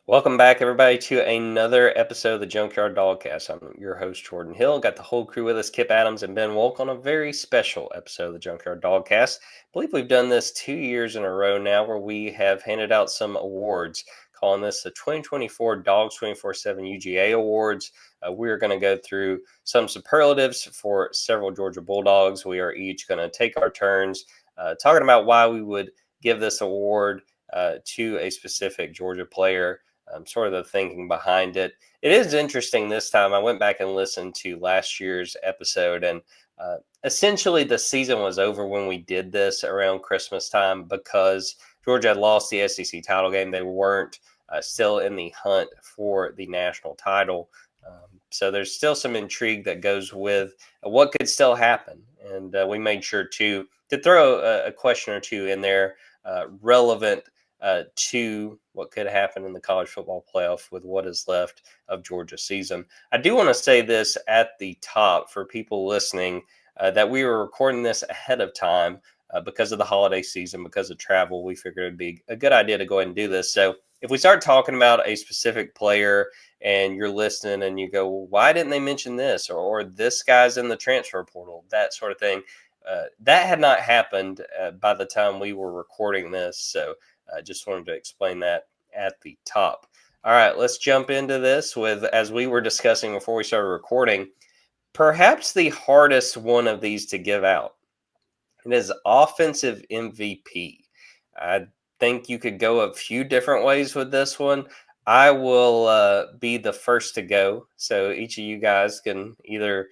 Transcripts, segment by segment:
Welcome back, everybody, to another episode of the Junkyard Dawgcast. I'm your host, Jordan Hill. Got the whole crew with us, Kipp Adams and Ben Wolk, on a very special episode of the Junkyard Dawgcast. I believe we've done this 2 years in a row now, where we have handed out some awards, calling this the 2024 Dogs 24/7 UGA Awards. We're going to go through some superlatives for several Georgia Bulldogs. We are each going to take our turns talking about why we would give this award to a specific Georgia player. Sort of the thinking behind it. It is interesting this time. I went back and listened to last year's episode, and essentially the season was over when we did this around Christmas time because Georgia had lost the SEC title game. They weren't still in the hunt for the national title. So there's still some intrigue that goes with what could still happen. And we made sure to throw a question or two in there relevant to what could happen in the college football playoff with what is left of Georgia's season. I do want to say this at the top for people listening that we were recording this ahead of time because of the holiday season, because of travel. We figured it'd be a good idea to go ahead and do this. So if we start talking about a specific player and you're listening and you go, well, why didn't they mention this? Or this guy's in the transfer portal, that sort of thing. That had not happened by the time we were recording this. So I just wanted to explain that at the top. All right, let's jump into this with, as we were discussing before we started recording, perhaps the hardest one of these to give out. It is offensive MVP. I think you could go a few different ways with this one. I will be the first to go. So each of you guys can either,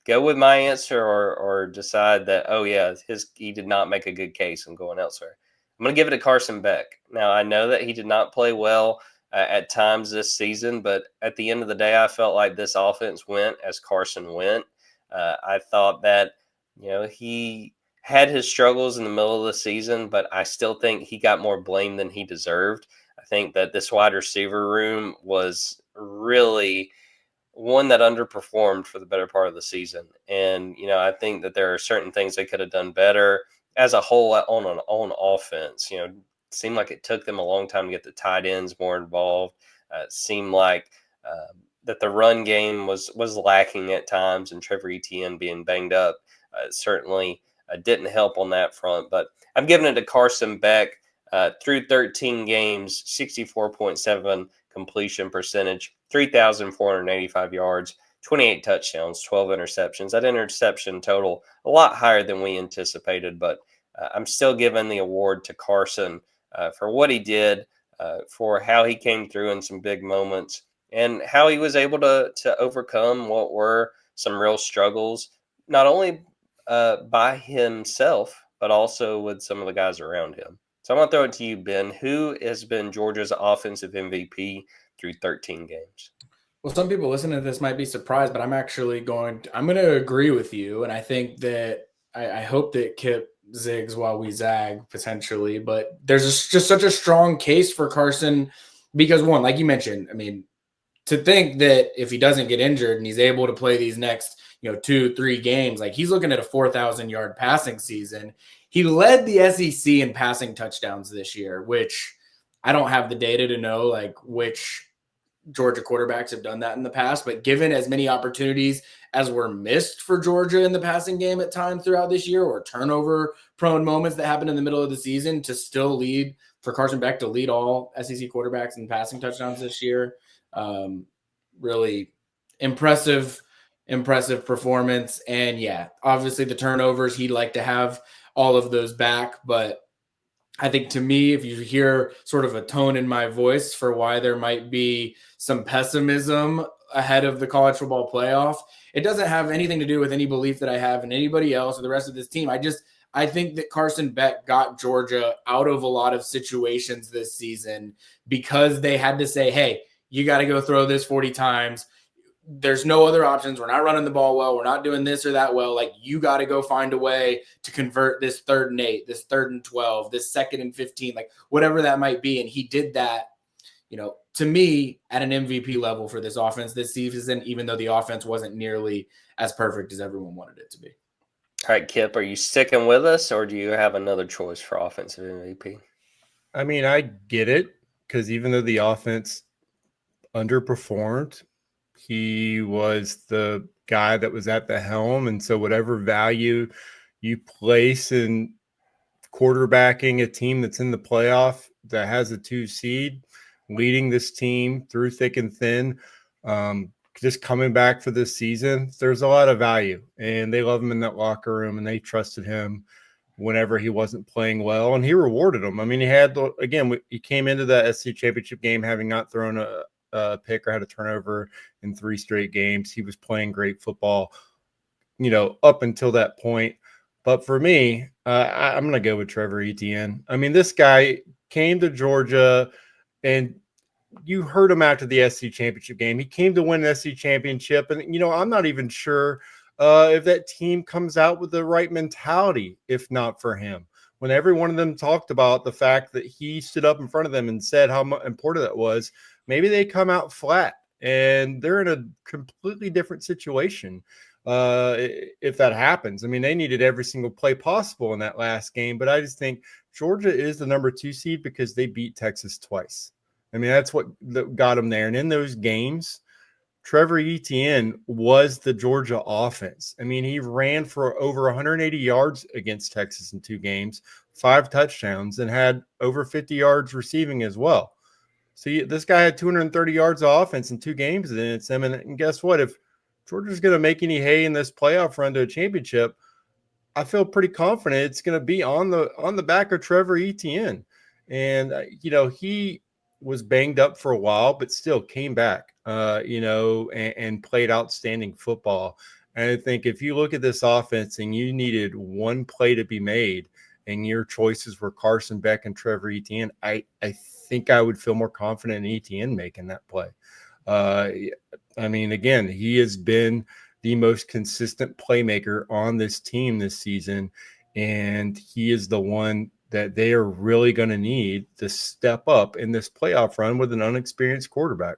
go with my answer or decide that, oh yeah, he did not make a good case and going elsewhere. I'm going to give it to Carson Beck. Now, I know that he did not play well at times this season, but at the end of the day, I felt like this offense went as Carson went. I thought that, he had his struggles in the middle of the season, but I still think he got more blame than he deserved. I think that this wide receiver room was really one that underperformed for the better part of the season. And, I think that there are certain things they could have done better as a whole on offense. It seemed like it took them a long time to get the tight ends more involved. It seemed like that the run game was lacking at times, and Trevor Etienne being banged up certainly didn't help on that front. But I'm giving it to Carson Beck. Through 13 games, 64.7 completion percentage, 3,485 yards, 28 touchdowns, 12 interceptions. That interception total a lot higher than we anticipated, but I'm still giving the award to Carson for what he did, for how he came through in some big moments, and how he was able to overcome what were some real struggles, not only by himself, but also with some of the guys around him. So I'm going to throw it to you, Ben. Who has been Georgia's offensive MVP through 13 games? Well, some people listening to this might be surprised, but I'm going to agree with you. And I think that I hope that Kipp zigs while we zag potentially, but there's just such a strong case for Carson because, one, like you mentioned, I mean, to think that if he doesn't get injured and he's able to play these next, 2-3 games, like he's looking at a 4,000-yard passing season. He led the SEC in passing touchdowns this year, which I don't have the data to know like which Georgia quarterbacks have done that in the past, but given as many opportunities as were missed for Georgia in the passing game at times throughout this year, or turnover prone moments that happened in the middle of the season, to still lead for Carson Beck to lead all SEC quarterbacks in passing touchdowns this year. Really impressive performance. And yeah, obviously the turnovers, he'd like to have all of those back, but I think to me, if you hear sort of a tone in my voice for why there might be some pessimism ahead of the college football playoff, it doesn't have anything to do with any belief that I have in anybody else or the rest of this team. I think that Carson Beck got Georgia out of a lot of situations this season because they had to say, hey, you got to go throw this 40 times. There's no other options. We're not running the ball well. We're not doing this or that well. Like, you got to go find a way to convert this 3rd and 8, this 3rd and 12, this 2nd and 15, like whatever that might be. And he did that, to me, at an MVP level for this offense this season, even though the offense wasn't nearly as perfect as everyone wanted it to be. All right, Kipp, are you sticking with us, or do you have another choice for offensive MVP? I mean, I get it. because even though the offense underperformed, he was the guy that was at the helm. And so whatever value you place in quarterbacking a team that's in the playoff that has a 2 seed, leading this team through thick and thin, just coming back for this season, there's a lot of value. And they love him in that locker room, and they trusted him whenever he wasn't playing well, and he rewarded him. I mean, he came into the SC championship game having not thrown a pick or had a turnover in 3 straight games. He was playing great football, up until that point. But for me, I'm going to go with Trevor Etienne. I mean, this guy came to Georgia, and you heard him after the SC championship game. He came to win the SC championship, and I'm not even sure if that team comes out with the right mentality, if not for him. When every one of them talked about the fact that he stood up in front of them and said how important that was, maybe they come out flat and they're in a completely different situation if that happens. I mean, they needed every single play possible in that last game, but I just think Georgia is the number 2 seed because they beat Texas twice. I mean, that's what got them there. And in those games, Trevor Etienne was the Georgia offense. I mean, he ran for over 180 yards against Texas in 2 games, 5 touchdowns, and had over 50 yards receiving as well. So this guy had 230 yards of offense in 2 games against him. And guess what? If Georgia's going to make any hay in this playoff run to a championship, I feel pretty confident it's going to be on the back of Trevor Etienne. And, he was banged up for a while, but still came back, and played outstanding football. And I think if you look at this offense and you needed one play to be made and your choices were Carson Beck and Trevor Etienne, I think I would feel more confident in Etienne making that play. I mean, again, he has been the most consistent playmaker on this team this season, and he is the one that they are really going to need to step up in this playoff run with an unexperienced quarterback.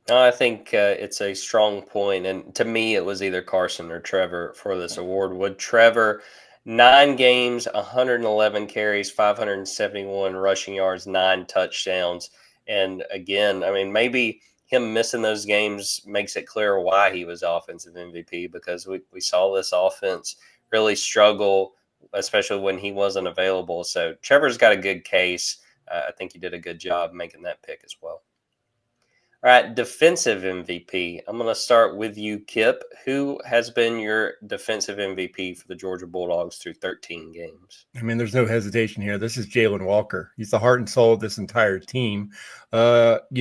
I think it's a strong point, and to me, it was either Carson or Trevor for this award. Would Trevor, 9 games, 111 carries, 571 rushing yards, 9 touchdowns, and again, I mean, maybe him missing those games makes it clear why he was offensive MVP, because we saw this offense really struggle, especially when he wasn't available. So Trevor's got a good case. I think he did a good job making that pick as well. All right, defensive MVP. I'm going to start with you, Kipp. Who has been your defensive MVP for the Georgia Bulldogs through 13 games? I mean, there's no hesitation here. This is Jalen Walker. He's the heart and soul of this entire team. No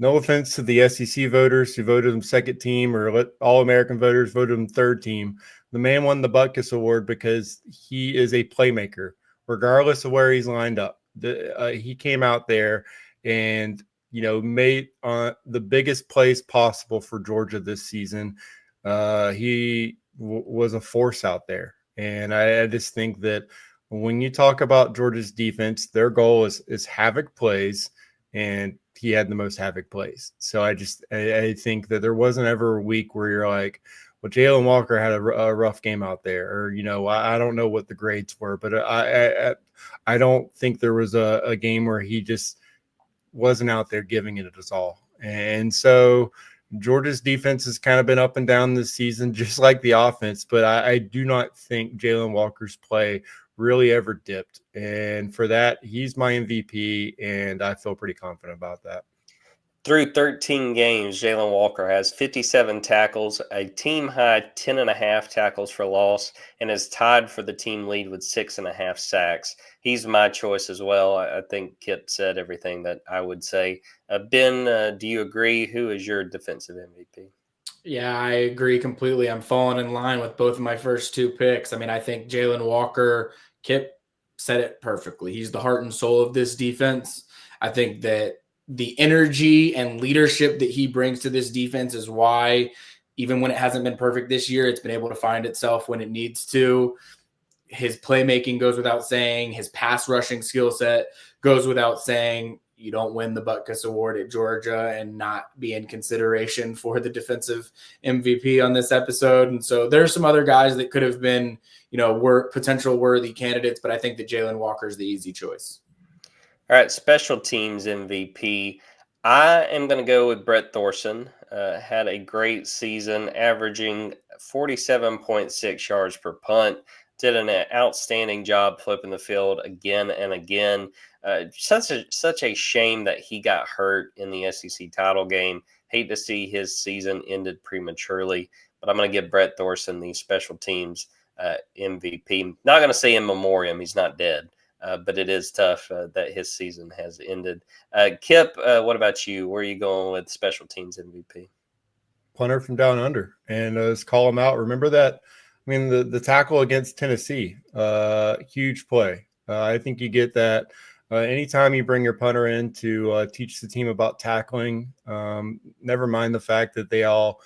offense to the SEC voters who voted him second team, or All-American voters voted him third team. The man won the Butkus Award because he is a playmaker, regardless of where he's lined up. He came out there and made the biggest plays possible for Georgia this season. He was a force out there. And I just think that when you talk about Georgia's defense, their goal is havoc plays, and he had the most havoc plays. So I think that there wasn't ever a week where you're like, well, Jalen Walker had a rough game out there, or, I don't know what the grades were, but I don't think there was a game where he just wasn't out there giving it his all. And so Georgia's defense has kind of been up and down this season, just like the offense, but I do not think Jalen Walker's play really ever dipped. And for that, he's my MVP, and I feel pretty confident about that. Through 13 games, Jalen Walker has 57 tackles, a team-high 10.5 tackles for loss, and is tied for the team lead with 6.5 sacks. He's my choice as well. I think Kipp said everything that I would say. Ben, do you agree? Who is your defensive MVP? Yeah, I agree completely. I'm falling in line with both of my first 2 picks. I mean, I think Jalen Walker, Kipp said it perfectly. He's the heart and soul of this defense. I think that the energy and leadership that he brings to this defense is why, even when it hasn't been perfect this year, it's been able to find itself when it needs to. His playmaking goes without saying. His pass rushing skill set goes without saying. You don't win the Butkus Award at Georgia and not be in consideration for the defensive MVP on this episode. And so there's some other guys that could have been, were potential worthy candidates, but I think that Jalen Walker is the easy choice. All right, special teams MVP. I am going to go with Brett Thorson. Had a great season, averaging 47.6 yards per punt. Did an outstanding job flipping the field again and again. Such a shame that he got hurt in the SEC title game. Hate to see his season ended prematurely, but I'm going to give Brett Thorson the special teams MVP. Not going to say in memoriam; he's not dead. But it is tough that his season has ended. Kipp, what about you? Where are you going with special teams MVP? Punter from down under, and let's call him out. Remember that? I mean, the tackle against Tennessee, huge play. I think you get that anytime you bring your punter in to teach the team about tackling. Never mind the fact that they all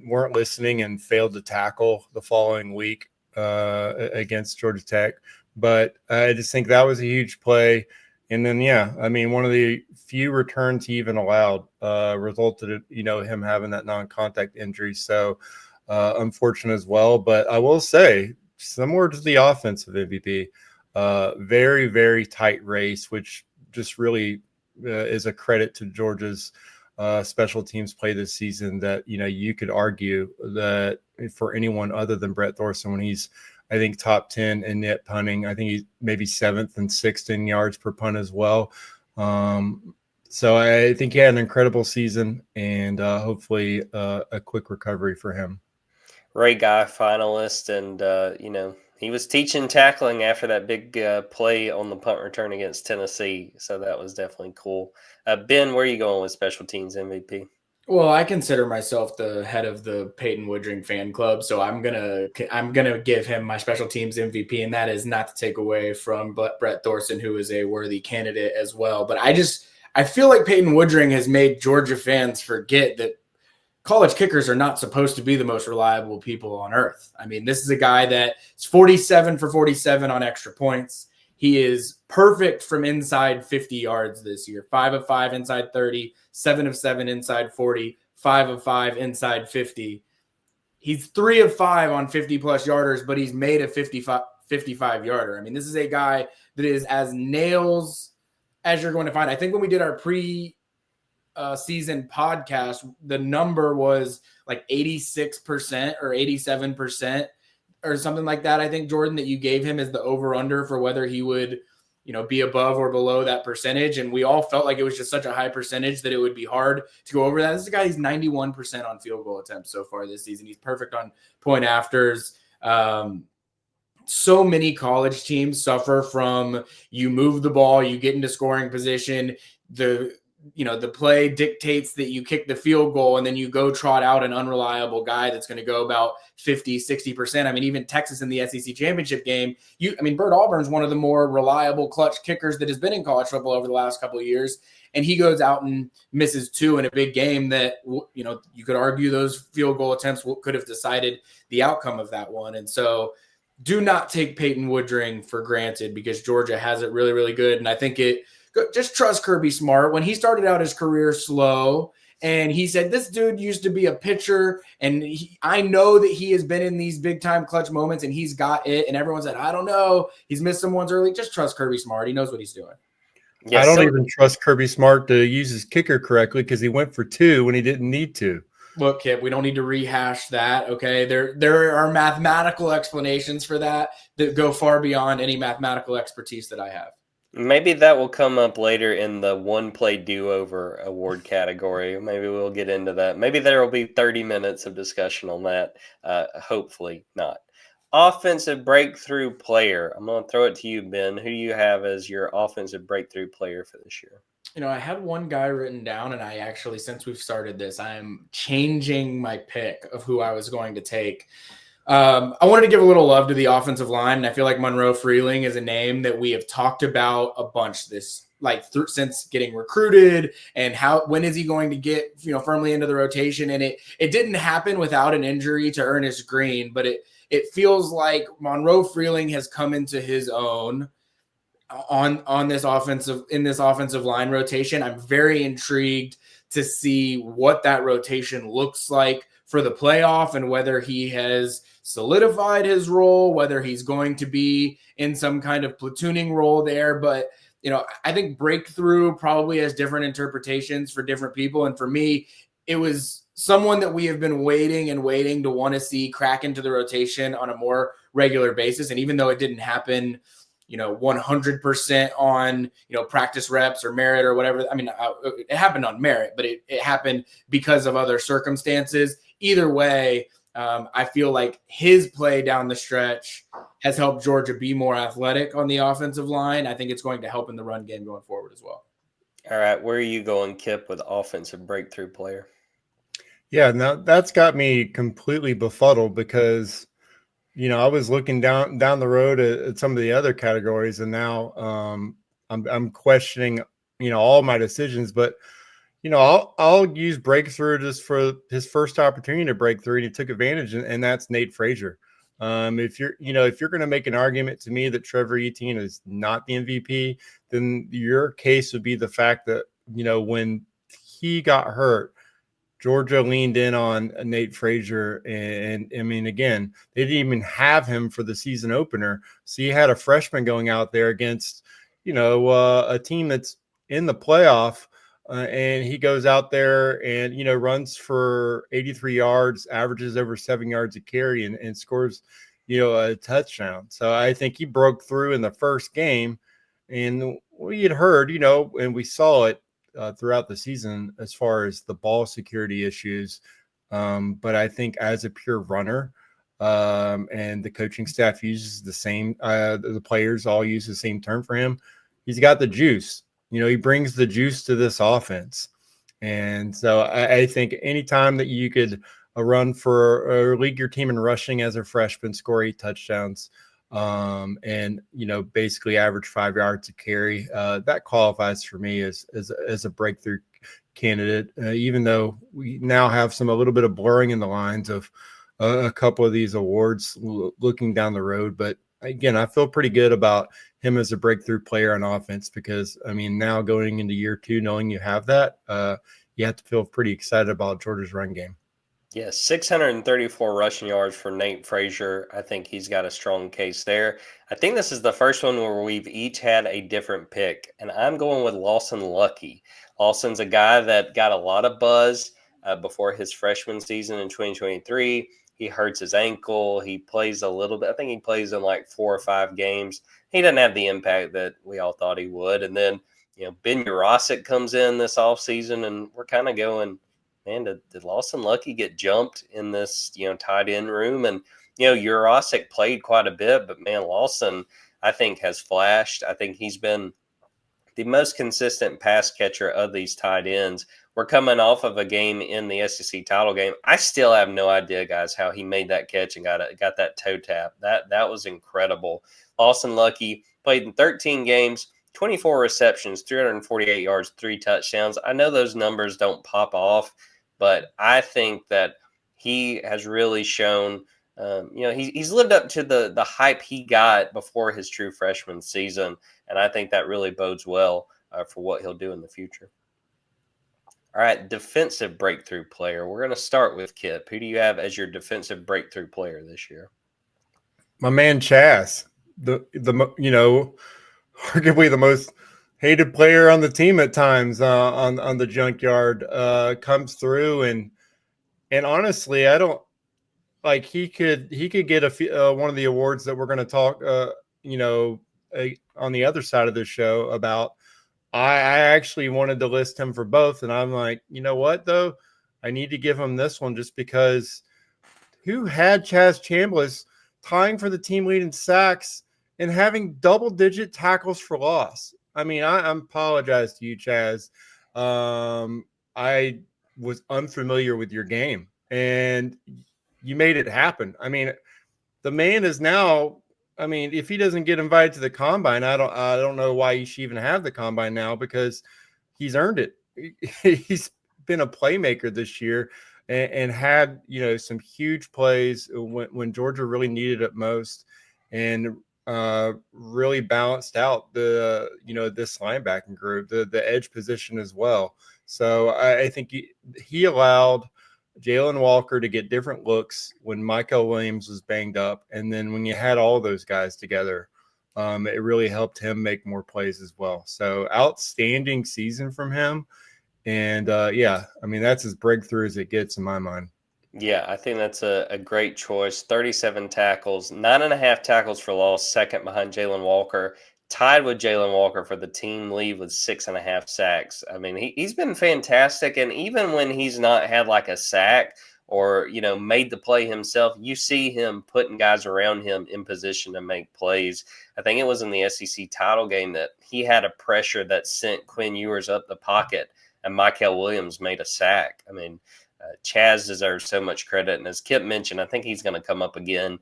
weren't listening and failed to tackle the following week against Georgia Tech. But I just think that was a huge play. And then, yeah, I mean, one of the few returns he even allowed resulted in, him having that non-contact injury. So unfortunate as well. But I will say, similar to the offensive MVP, very, very tight race, which just really is a credit to Georgia's special teams play this season that, you could argue that for anyone other than Brett Thorson, when he's, I think, top 10 in net punting. I think he's maybe 7th and 6th in yards per punt as well. So I think he had an incredible season, and hopefully a quick recovery for him. Ray Guy finalist, and, he was teaching tackling after that big play on the punt return against Tennessee. So that was definitely cool. Ben, where are you going with special teams MVP? Well, I consider myself the head of the Peyton Woodring fan club, so I'm gonna give him my special teams MVP, and that is not to take away from Brett Thorson, who is a worthy candidate as well. But I feel like Peyton Woodring has made Georgia fans forget that college kickers are not supposed to be the most reliable people on earth. I mean, this is a guy that is 47 for 47 on extra points. He is perfect from inside 50 yards this year. 5 of 5 inside 30, 7 of 7 inside 40, 5 of 5 inside 50. He's 3 of 5 on 50-plus yarders, but he's made a 55-yarder. I mean, this is a guy that is as nails as you're going to find. I think when we did our pre-season podcast, the number was like 86% or 87%. Or something like that. I think, Jordan, that you gave him as the over-under for whether he would, be above or below that percentage. And we all felt like it was just such a high percentage that it would be hard to go over that. This is a guy, he's 91% on field goal attempts so far this season. He's perfect on point afters. So many college teams suffer from you move the ball, you get into scoring position, the play dictates that you kick the field goal, and then you go trot out an unreliable guy that's going to go about 50, 60%. I mean, even Texas in the SEC championship game, Bert Auburn's one of the more reliable clutch kickers that has been in college football over the last couple of years. And he goes out and misses 2 in a big game that, you could argue those field goal attempts could have decided the outcome of that one. And so do not take Peyton Woodring for granted, because Georgia has it really, really good. And I think just trust Kirby Smart. When he started out his career slow, and he said, this dude used to be a pitcher, and I know that he has been in these big-time clutch moments, and he's got it. And everyone said, I don't know, he's missed some ones early. Just trust Kirby Smart. He knows what he's doing. Yes, I don't even trust Kirby Smart to use his kicker correctly, because he went for 2 when he didn't need to. Look, Kip, we don't need to rehash that, okay? There are mathematical explanations for that go far beyond any mathematical expertise that I have. Maybe that will come up later in the one play do-over award category. Maybe we'll get into that. Maybe there will be 30 minutes of discussion on that. Hopefully not. Offensive breakthrough player. I'm going to throw it to you, Ben. Who do you have as your offensive breakthrough player for this year? I had one guy written down, and I actually, since we've started this, I'm changing my pick of who I was going to take. I wanted to give a little love to the offensive line, and I feel like Monroe Freeling is a name that we have talked about a bunch since getting recruited, and when is he going to get firmly into the rotation. And it didn't happen without an injury to Ernest Green, but it feels like Monroe Freeling has come into his own on this offensive line rotation. I'm very intrigued to see what that rotation looks like for the playoff, and whether he has solidified his role, whether he's going to be in some kind of platooning role there. But I think breakthrough probably has different interpretations for different people. And for me, it was someone that we have been waiting to want to see crack into the rotation on a more regular basis. And even though it didn't happen, 100% on, practice reps or merit or whatever. I mean, it happened on merit, but it happened because of other circumstances. Either way, I feel like his play down the stretch has helped Georgia be more athletic on the offensive line. I think it's going to help in the run game going forward as well. All right, where are you going, Kipp, with offensive breakthrough player? Yeah, now that's got me completely befuddled because I was looking down the road at some of the other categories, and now I'm questioning all my decisions. But I'll use breakthrough just for his first opportunity to break through, and he took advantage, and that's Nate Frazier. If you're going to make an argument to me that Trevor Etienne is not the MVP, then your case would be the fact that when he got hurt, Georgia leaned in on Nate Frazier, and I mean, again, they didn't even have him for the season opener. So you had a freshman going out there against, a team that's in the playoff, and he goes out there and, runs for 83 yards, averages over 7 yards a carry, and scores, a touchdown. So I think he broke through in the first game, and we had heard, and we saw it throughout the season as far as the ball security issues. But I think as a pure runner, and the coaching staff uses the same, the players all use the same term for him. He's got the juice. He brings the juice to this offense. And so I think anytime that you could run for or lead your team in rushing as a freshman, score 8 touchdowns, and basically average 5 yards a carry, that qualifies for me as a breakthrough candidate, even though we now have a little bit of blurring in the lines of a couple of these awards looking down the road. But again, I feel pretty good about him as a breakthrough player on offense because, I mean, now going into year 2, knowing you have that, you have to feel pretty excited about Georgia's run game. Yeah, 634 rushing yards for Nate Frazier. I think he's got a strong case there. I think this is the first one where we've each had a different pick, and I'm going with Lawson Lucky. Lawson's a guy that got a lot of buzz before his freshman season in 2023. He hurts his ankle. He plays a little bit. I think he plays in like 4 or 5 games. He doesn't have the impact that we all thought he would. And then, Ben Urosic comes in this offseason, and we're kind of going, man, did Lawson Lucky get jumped in this, tight end room? And, Urosic played quite a bit, but, man, Lawson, I think, has flashed. I think he's been the most consistent pass catcher of these tight ends. We're coming off of a game in the SEC title game. I still have no idea, guys, how he made that catch and got that toe tap. That was incredible. Lawson Lucky played in 13 games, 24 receptions, 348 yards, 3 touchdowns. I know those numbers don't pop off, but I think that he has really shown, he's lived up to the hype he got before his true freshman season, and I think that really bodes well for what he'll do in the future. All right, defensive breakthrough player. We're going to start with Kipp. Who do you have as your defensive breakthrough player this year? My man Chaz, arguably the most hated player on the team at times on the Junkyard, comes through and honestly, I don't like he could get one of the awards that we're going to talk on the other side of the show about. I actually wanted to list him for both, and I'm like, you know what though, I need to give him this one just because who had Chaz Chambliss tying for the team lead in sacks and having double-digit tackles for loss? I mean, I apologize to you, Chaz. I was unfamiliar with your game, and you made it happen. I mean, the man is now. I mean, if he doesn't get invited to the combine, I don't know why he should even have the combine now because he's earned it. He's been a playmaker this year and had some huge plays when Georgia really needed it most, and really balanced out the this linebacking group, the edge position as well. So I think he allowed Jalen Walker to get different looks when Michael Williams was banged up. And then when you had all those guys together, It really helped him make more plays as well. So outstanding season from him. And that's as breakthrough as it gets in my mind. Yeah, I think that's a great choice. 37 tackles, 9.5 tackles for loss, second behind Jalen Walker, tied with Jalen Walker for the team lead with 6.5 sacks. I mean, he's been fantastic. And even when he's not had like a sack or, made the play himself, you see him putting guys around him in position to make plays. I think it was in the SEC title game that he had a pressure that sent Quinn Ewers up the pocket and Michael Williams made a sack. I mean, Chaz deserves so much credit. And as Kipp mentioned, I think he's going to come up again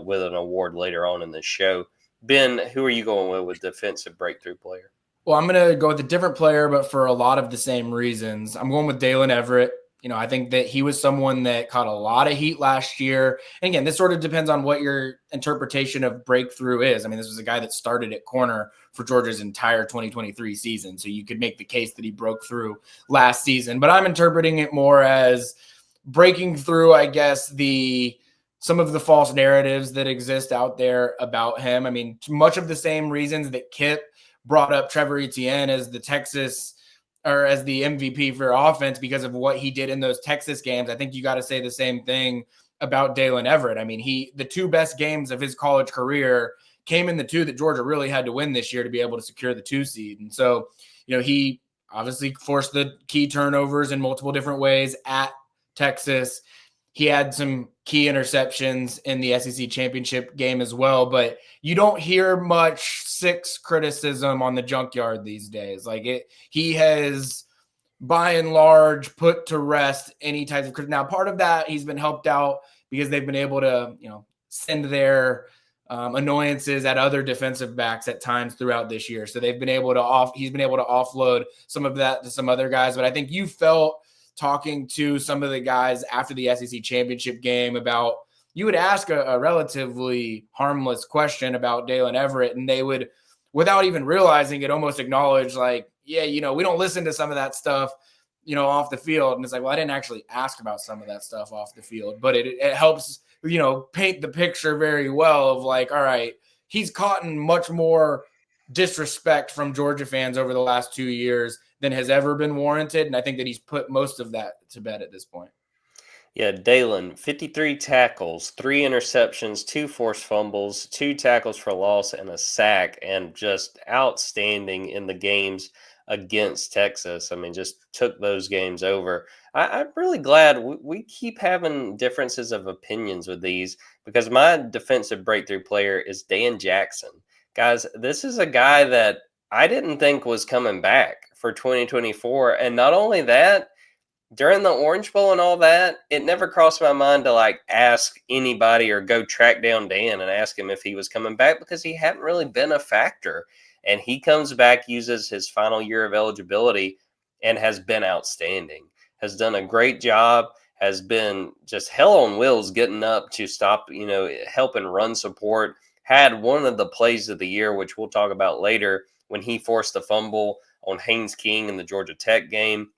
with an award later on in this show. Ben, who are you going with defensive breakthrough player? Well, I'm going to go with a different player, but for a lot of the same reasons. I'm going with Dalen Everett. I think that he was someone that caught a lot of heat last year. And again, this sort of depends on what your interpretation of breakthrough is. I mean, this was a guy that started at corner for Georgia's entire 2023 season. So you could make the case that he broke through last season, but I'm interpreting it more as breaking through, I guess, some of the false narratives that exist out there about him. I mean, much of the same reasons that Kipp brought up Trevor Etienne as the MVP for offense because of what he did in those Texas games. I think you got to say the same thing about Dalen Everett. I mean, the two best games of his college career came in the two that Georgia really had to win this year to be able to secure the 2 seed. And so, he obviously forced the key turnovers in multiple different ways at Texas. He had some key interceptions in the SEC championship game as well, but you don't hear much six criticism on the Junkyard these days. He has by and large put to rest any type of criticism. Now, part of that, he's been helped out because they've been able to, send their annoyances at other defensive backs at times throughout this year. So he's been able to offload some of that to some other guys. But I think you felt talking to some of the guys after the SEC championship game about, you would ask a relatively harmless question about Dalen Everett, and they would, without even realizing it, almost acknowledge we don't listen to some of that stuff, off the field. And it's like, well, I didn't actually ask about some of that stuff off the field, but it helps, paint the picture very well of all right, he's caught in much more disrespect from Georgia fans over the last 2 years than has ever been warranted. And I think that he's put most of that to bed at this point. Yeah, Dalen, 53 tackles, 3 interceptions, 2 forced fumbles, 2 tackles for loss, and a sack, and just outstanding in the games against Texas. I mean, just took those games over. I'm really glad we keep having differences of opinions with these, because my defensive breakthrough player is Dan Jackson. Guys, this is a guy that I didn't think was coming back for 2024. And not only that, during the Orange Bowl and all that, it never crossed my mind to ask anybody or go track down Dan and ask him if he was coming back, because he hadn't really been a factor. And he comes back, uses his final year of eligibility, and has been outstanding. Has done a great job, has been just hell on wheels getting up to stop, helping run support. Had one of the plays of the year, which we'll talk about later, when he forced the fumble on Haynes King in the Georgia Tech game.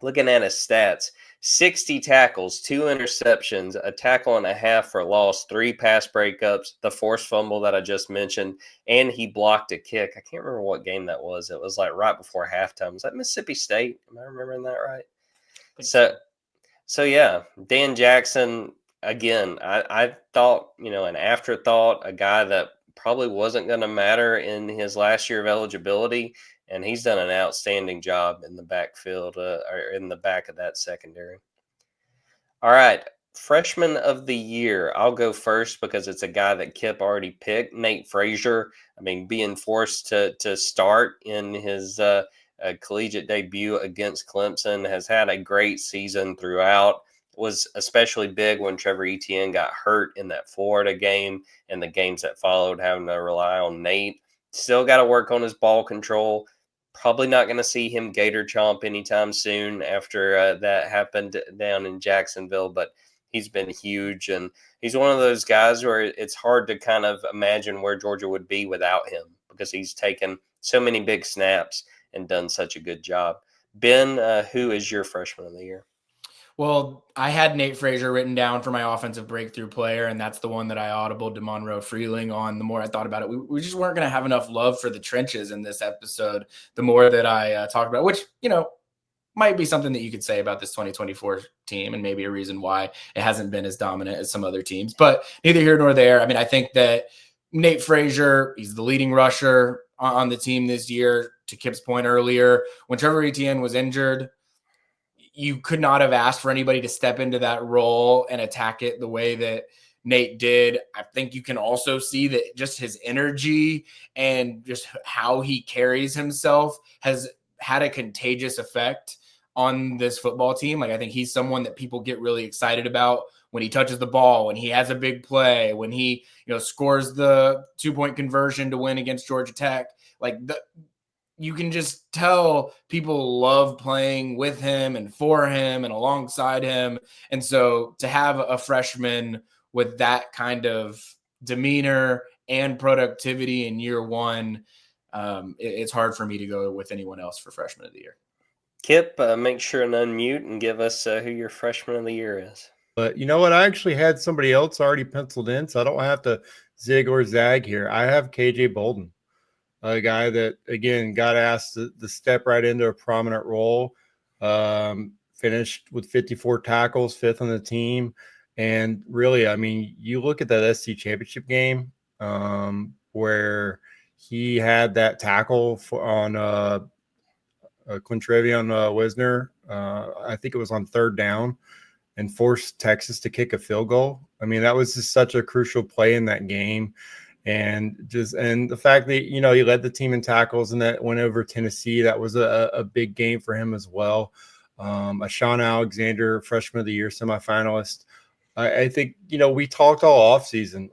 Looking at his stats, 60 tackles, 2 interceptions, a tackle and a half for loss, 3 pass breakups, the forced fumble that I just mentioned, and he blocked a kick. I can't remember what game that was. It was right before halftime. Was that Mississippi State? Am I remembering that right? So yeah, Dan Jackson, again, I thought, an afterthought, a guy that probably wasn't going to matter in his last year of eligibility. And he's done an outstanding job in the backfield or in the back of that secondary. All right, freshman of the year. I'll go first because it's a guy that Kipp already picked, Nate Frazier. I mean, being forced to start in his collegiate debut against Clemson, has had a great season throughout. Was especially big when Trevor Etienne got hurt in that Florida game and the games that followed, having to rely on Nate. Still got to work on his ball control. Probably not going to see him gator chomp anytime soon after that happened down in Jacksonville, but he's been huge. And he's one of those guys where it's hard to kind of imagine where Georgia would be without him, because he's taken so many big snaps and done such a good job. Ben, who is your freshman of the year? Well, I had Nate Frazier written down for my offensive breakthrough player, and that's the one that I audibled to Monroe Freeling on. The more I thought about it, we just weren't going to have enough love for the trenches in this episode. The more that I talked about, which, might be something that you could say about this 2024 team and maybe a reason why it hasn't been as dominant as some other teams. But neither here nor there. I mean, I think that Nate Frazier, he's the leading rusher on the team this year. To Kipp's point earlier, when Trevor Etienne was injured, you could not have asked for anybody to step into that role and attack it the way that Nate did. I think you can also see that just his energy and just how he carries himself has had a contagious effect on this football team. Like, I think he's someone that people get really excited about when he touches the ball, when he has a big play, when he, scores the 2-point conversion to win against Georgia Tech. Like, you can just tell people love playing with him and for him and alongside him. And so to have a freshman with that kind of demeanor and productivity in year one, it's hard for me to go with anyone else for freshman of the year. Kipp, make sure and unmute and give us who your freshman of the year is. But you know what? I actually had somebody else already penciled in, so I don't have to zig or zag here. I have KJ Bolden, a guy that, again, got asked to step right into a prominent role, finished with 54 tackles, 5th on the team. And really, I mean, you look at that SC championship game where he had that tackle on Quintrevion Wisner. I think it was on 3rd down, and forced Texas to kick a field goal. I mean, that was just such a crucial play in that game. And the fact that, he led the team in tackles and that went over Tennessee, that was a big game for him as well. A Sean Alexander, freshman of the year semifinalist. I think, we talked all offseason,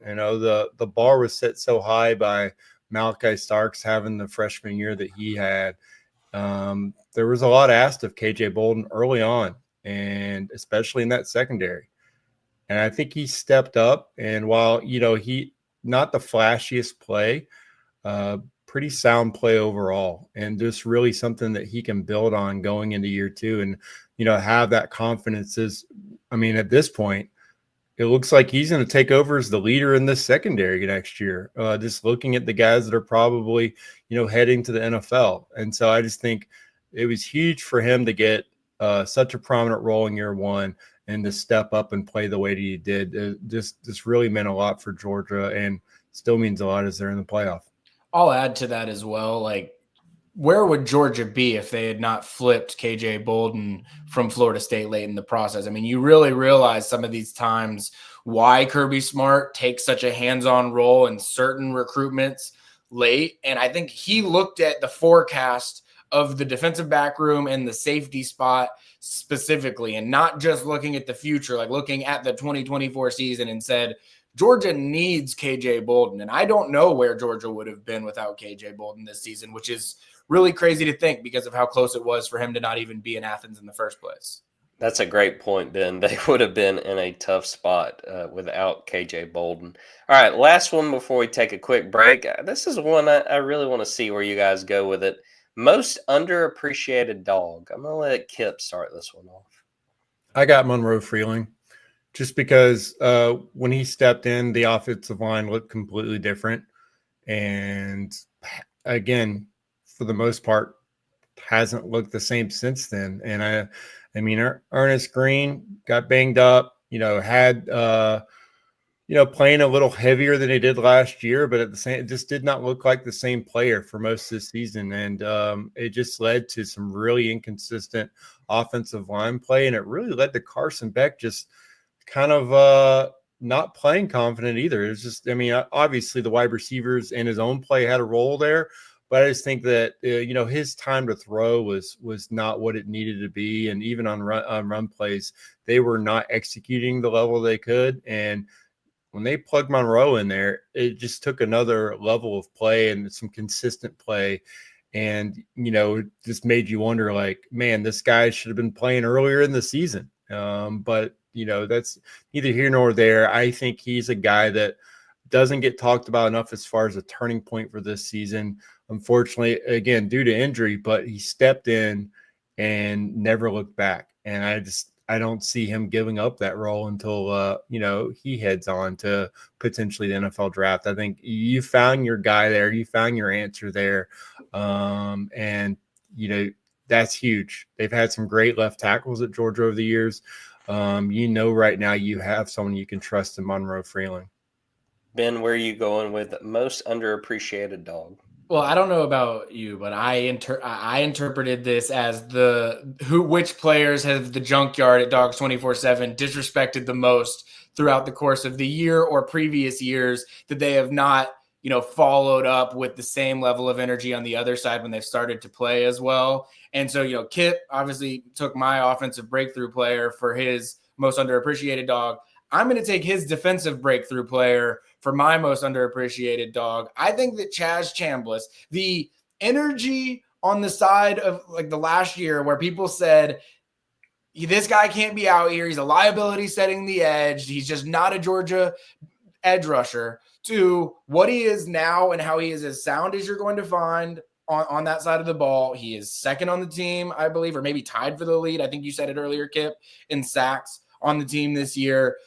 the bar was set so high by Malachi Starks having the freshman year that he had. There was a lot asked of KJ Bolden early on, and especially in that secondary. And I think he stepped up, and while, he not the flashiest play, pretty sound play overall, and just really something that he can build on going into year 2 and, have that confidence at this point, it looks like he's going to take over as the leader in this secondary next year, just looking at the guys that are probably, heading to the NFL. And so I just think it was huge for him to get such a prominent role in year 1 and to step up and play the way that he did. This really meant a lot for Georgia, and still means a lot as they're in the playoff. I'll add to that as well. Like, where would Georgia be if they had not flipped KJ Bolden from Florida State late in the process? I mean, you really realize some of these times why Kirby Smart takes such a hands-on role in certain recruitments late. And I think he looked at the forecast of the defensive back room and the safety spot specifically, and not just looking at the future, like looking at the 2024 season, and said, Georgia needs KJ Bolden. And I don't know where Georgia would have been without KJ Bolden this season, which is really crazy to think because of how close it was for him to not even be in Athens in the first place. That's a great point, Ben. They would have been in a tough spot without KJ Bolden. All right, last one before we take a quick break. This is one I really want to see where you guys go with it. Most underappreciated dog. I'm going to let Kipp start this one off. I got Monroe Freeling, just because when he stepped in, the offensive line looked completely different. And again, for the most part, hasn't looked the same since then. And I mean, Ernest Green got banged up, had playing a little heavier than he did last year, but at the same, it just did not look like the same player for most of the season. And it just led to some really inconsistent offensive line play. And it really led to Carson Beck just kind of not playing confident either. It's just, obviously the wide receivers and his own play had a role there, but I just think that, his time to throw was not what it needed to be. And even on run plays, they were not executing the level they could. And when they plugged Monroe in there, it just took another level of play and some consistent play. And, just made you wonder, like, man, this guy should have been playing earlier in the season. But, that's neither here nor there. I think he's a guy that doesn't get talked about enough as far as a turning point for this season. Unfortunately, again, due to injury, but he stepped in and never looked back. And I don't see him giving up that role until he heads on to potentially the NFL draft. I think you found your guy there, you found your answer there, and that's huge. They've had some great left tackles at Georgia over the years. Right now you have someone you can trust in Monroe Freeling. Ben, where are you going with most underappreciated dog? Well, I don't know about you, but I interpreted this as which players have the Junkyard at Dogs 24/7 disrespected the most throughout the course of the year or previous years that they have not, followed up with the same level of energy on the other side when they've started to play as well. And so, Kipp obviously took my offensive breakthrough player for his most underappreciated dog. I'm going to take his defensive breakthrough player for my most underappreciated dog. I think that Chaz Chambliss, the energy on the side of like the last year where people said, this guy can't be out here. He's a liability setting the edge. He's just not a Georgia edge rusher, to what he is now and how he is as sound as you're going to find on that side of the ball. He is second on the team, I believe, or maybe tied for the lead. I think you said it earlier, Kipp, in sacks on the team this year.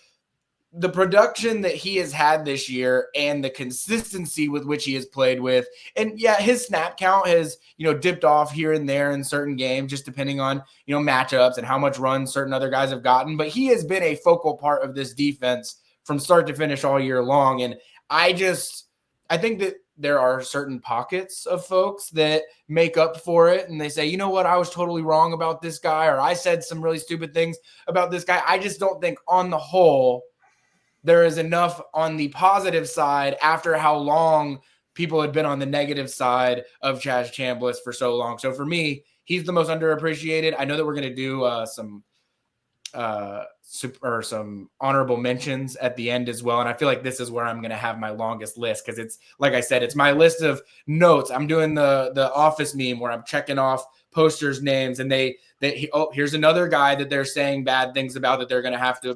The production that he has had this year and the consistency with which he has played with, and yeah, his snap count has, dipped off here and there in certain games, just depending on, matchups and how much run certain other guys have gotten. But he has been a focal part of this defense from start to finish all year long. And I think that there are certain pockets of folks that make up for it. And they say, you know what, I was totally wrong about this guy, or I said some really stupid things about this guy. I just don't think on the whole, there is enough on the positive side after how long people had been on the negative side of Chaz Chambliss for so long. So for me, he's the most underappreciated. I know that we're going to do some honorable mentions at the end as well. And I feel like this is where I'm going to have my longest list, because it's, like I said, it's my list of notes. I'm doing the office meme where I'm checking off posters' names, and here's another guy that they're saying bad things about that they're going to have to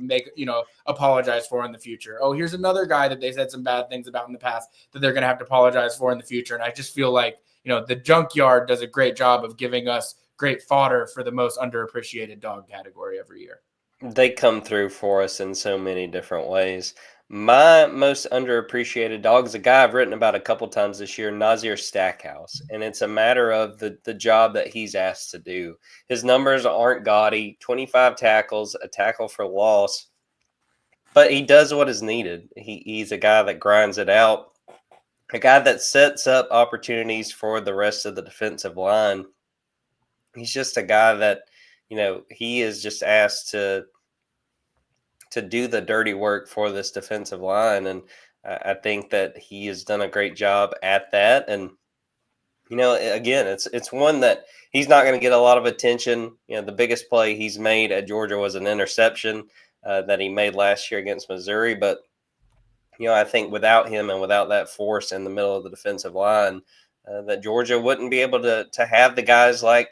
apologize for in the future. Oh, here's another guy that they said some bad things about in the past that they're going to have to apologize for in the future. And I just feel like, the Junkyard does a great job of giving us great fodder for the most underappreciated dog category every year. They come through for us in so many different ways. My most underappreciated dog is a guy I've written about a couple times this year, Nazir Stackhouse. And it's a matter of the job that he's asked to do. His numbers aren't gaudy, 25 tackles, a tackle for loss. But he does what is needed. He's a guy that grinds it out, a guy that sets up opportunities for the rest of the defensive line. He's just a guy that, he is just asked to do the dirty work for this defensive line. And I think that he has done a great job at that. And, again, it's one that he's not going to get a lot of attention. The biggest play he's made at Georgia was an interception that he made last year against Missouri. But, I think without him and without that force in the middle of the defensive line, that Georgia wouldn't be able to have the guys like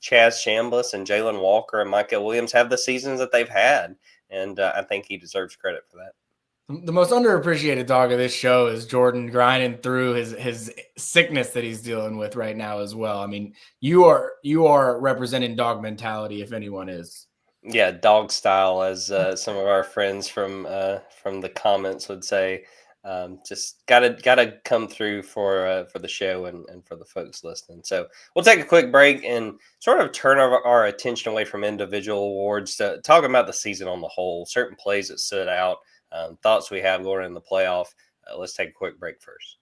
Chaz Chambliss and Jalen Walker and Micah Williams have the seasons that they've had. And I think he deserves credit for that. The most underappreciated dog of this show is Jordan grinding through his sickness that he's dealing with right now as well. I mean, you are representing dog mentality, if anyone is. Yeah, dog style, as some of our friends from the comments would say. Just gotta come through for the show and for the folks listening. So we'll take a quick break and sort of turn our attention away from individual awards to talking about the season on the whole, certain plays that stood out, thoughts we have going in the playoff. Let's take a quick break first.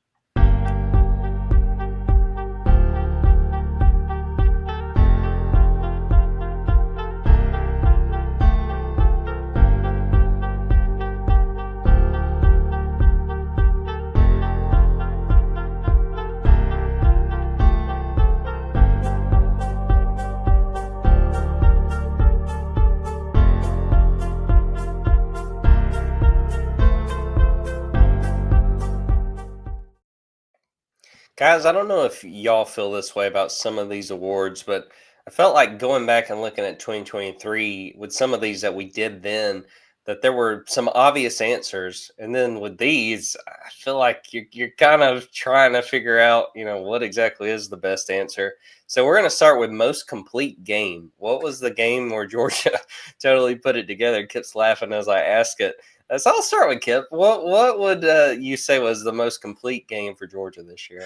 Guys, I don't know if y'all feel this way about some of these awards, but I felt like going back and looking at 2023 with some of these that we did then, that there were some obvious answers, and then with these, I feel like you're kind of trying to figure out, what exactly is the best answer. So we're going to start with most complete game. What was the game where Georgia totally put it together? Kip's laughing as I ask it. So I'll start with Kipp. What would you say was the most complete game for Georgia this year?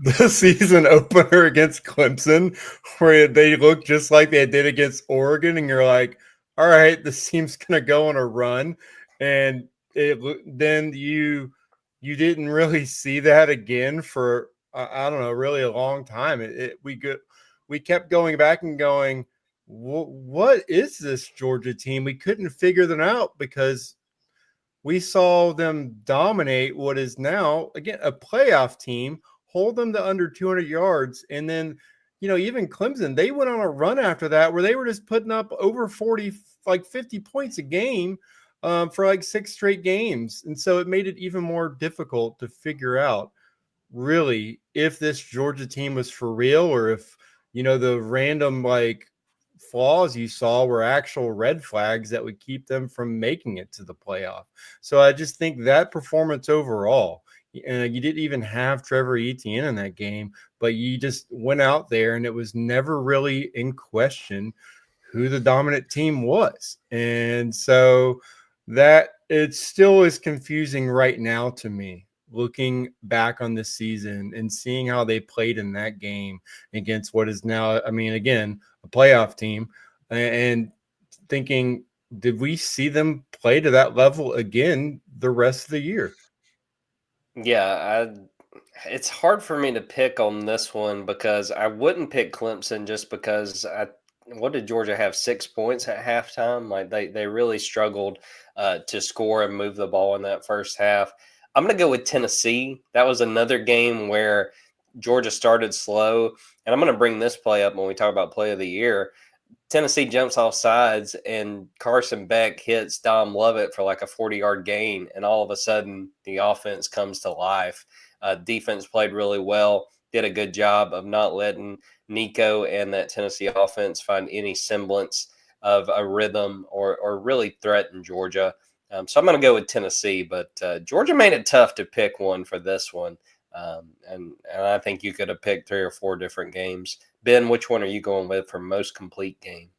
The season opener against Clemson, where they looked just like they did against Oregon, and you're like, all right, this team's going to go on a run. And then you didn't really see that again for, I don't know, really a long time. We kept going back and going, what is this Georgia team? We couldn't figure them out because we saw them dominate what is now, again, a playoff team, hold them to under 200 yards. And then, even Clemson, they went on a run after that where they were just putting up over 40, like 50 points a game for like 6 straight games. And so it made it even more difficult to figure out really if this Georgia team was for real, or if, the random like flaws you saw were actual red flags that would keep them from making it to the playoff. So I just think that performance overall, you didn't even have Trevor Etienne in that game, but you just went out there and it was never really in question who the dominant team was. And so that it still is confusing right now to me, looking back on this season and seeing how they played in that game against what is now, again, a playoff team, and thinking, did we see them play to that level again the rest of the year? Yeah, it's hard for me to pick on this one because I wouldn't pick Clemson just because what did Georgia have, 6 points at halftime? Like they really struggled to score and move the ball in that first half. I'm going to go with Tennessee. That was another game where Georgia started slow, and I'm going to bring this play up when we talk about play of the year. Tennessee jumps off sides, and Carson Beck hits Dom Lovett for like a 40-yard gain, and all of a sudden the offense comes to life. Defense played really well, did a good job of not letting Nico and that Tennessee offense find any semblance of a rhythm or really threaten Georgia. So I'm going to go with Tennessee, but Georgia made it tough to pick one for this one. And I think you could have picked 3 or 4 different games. Ben, which one are you going with for most complete game?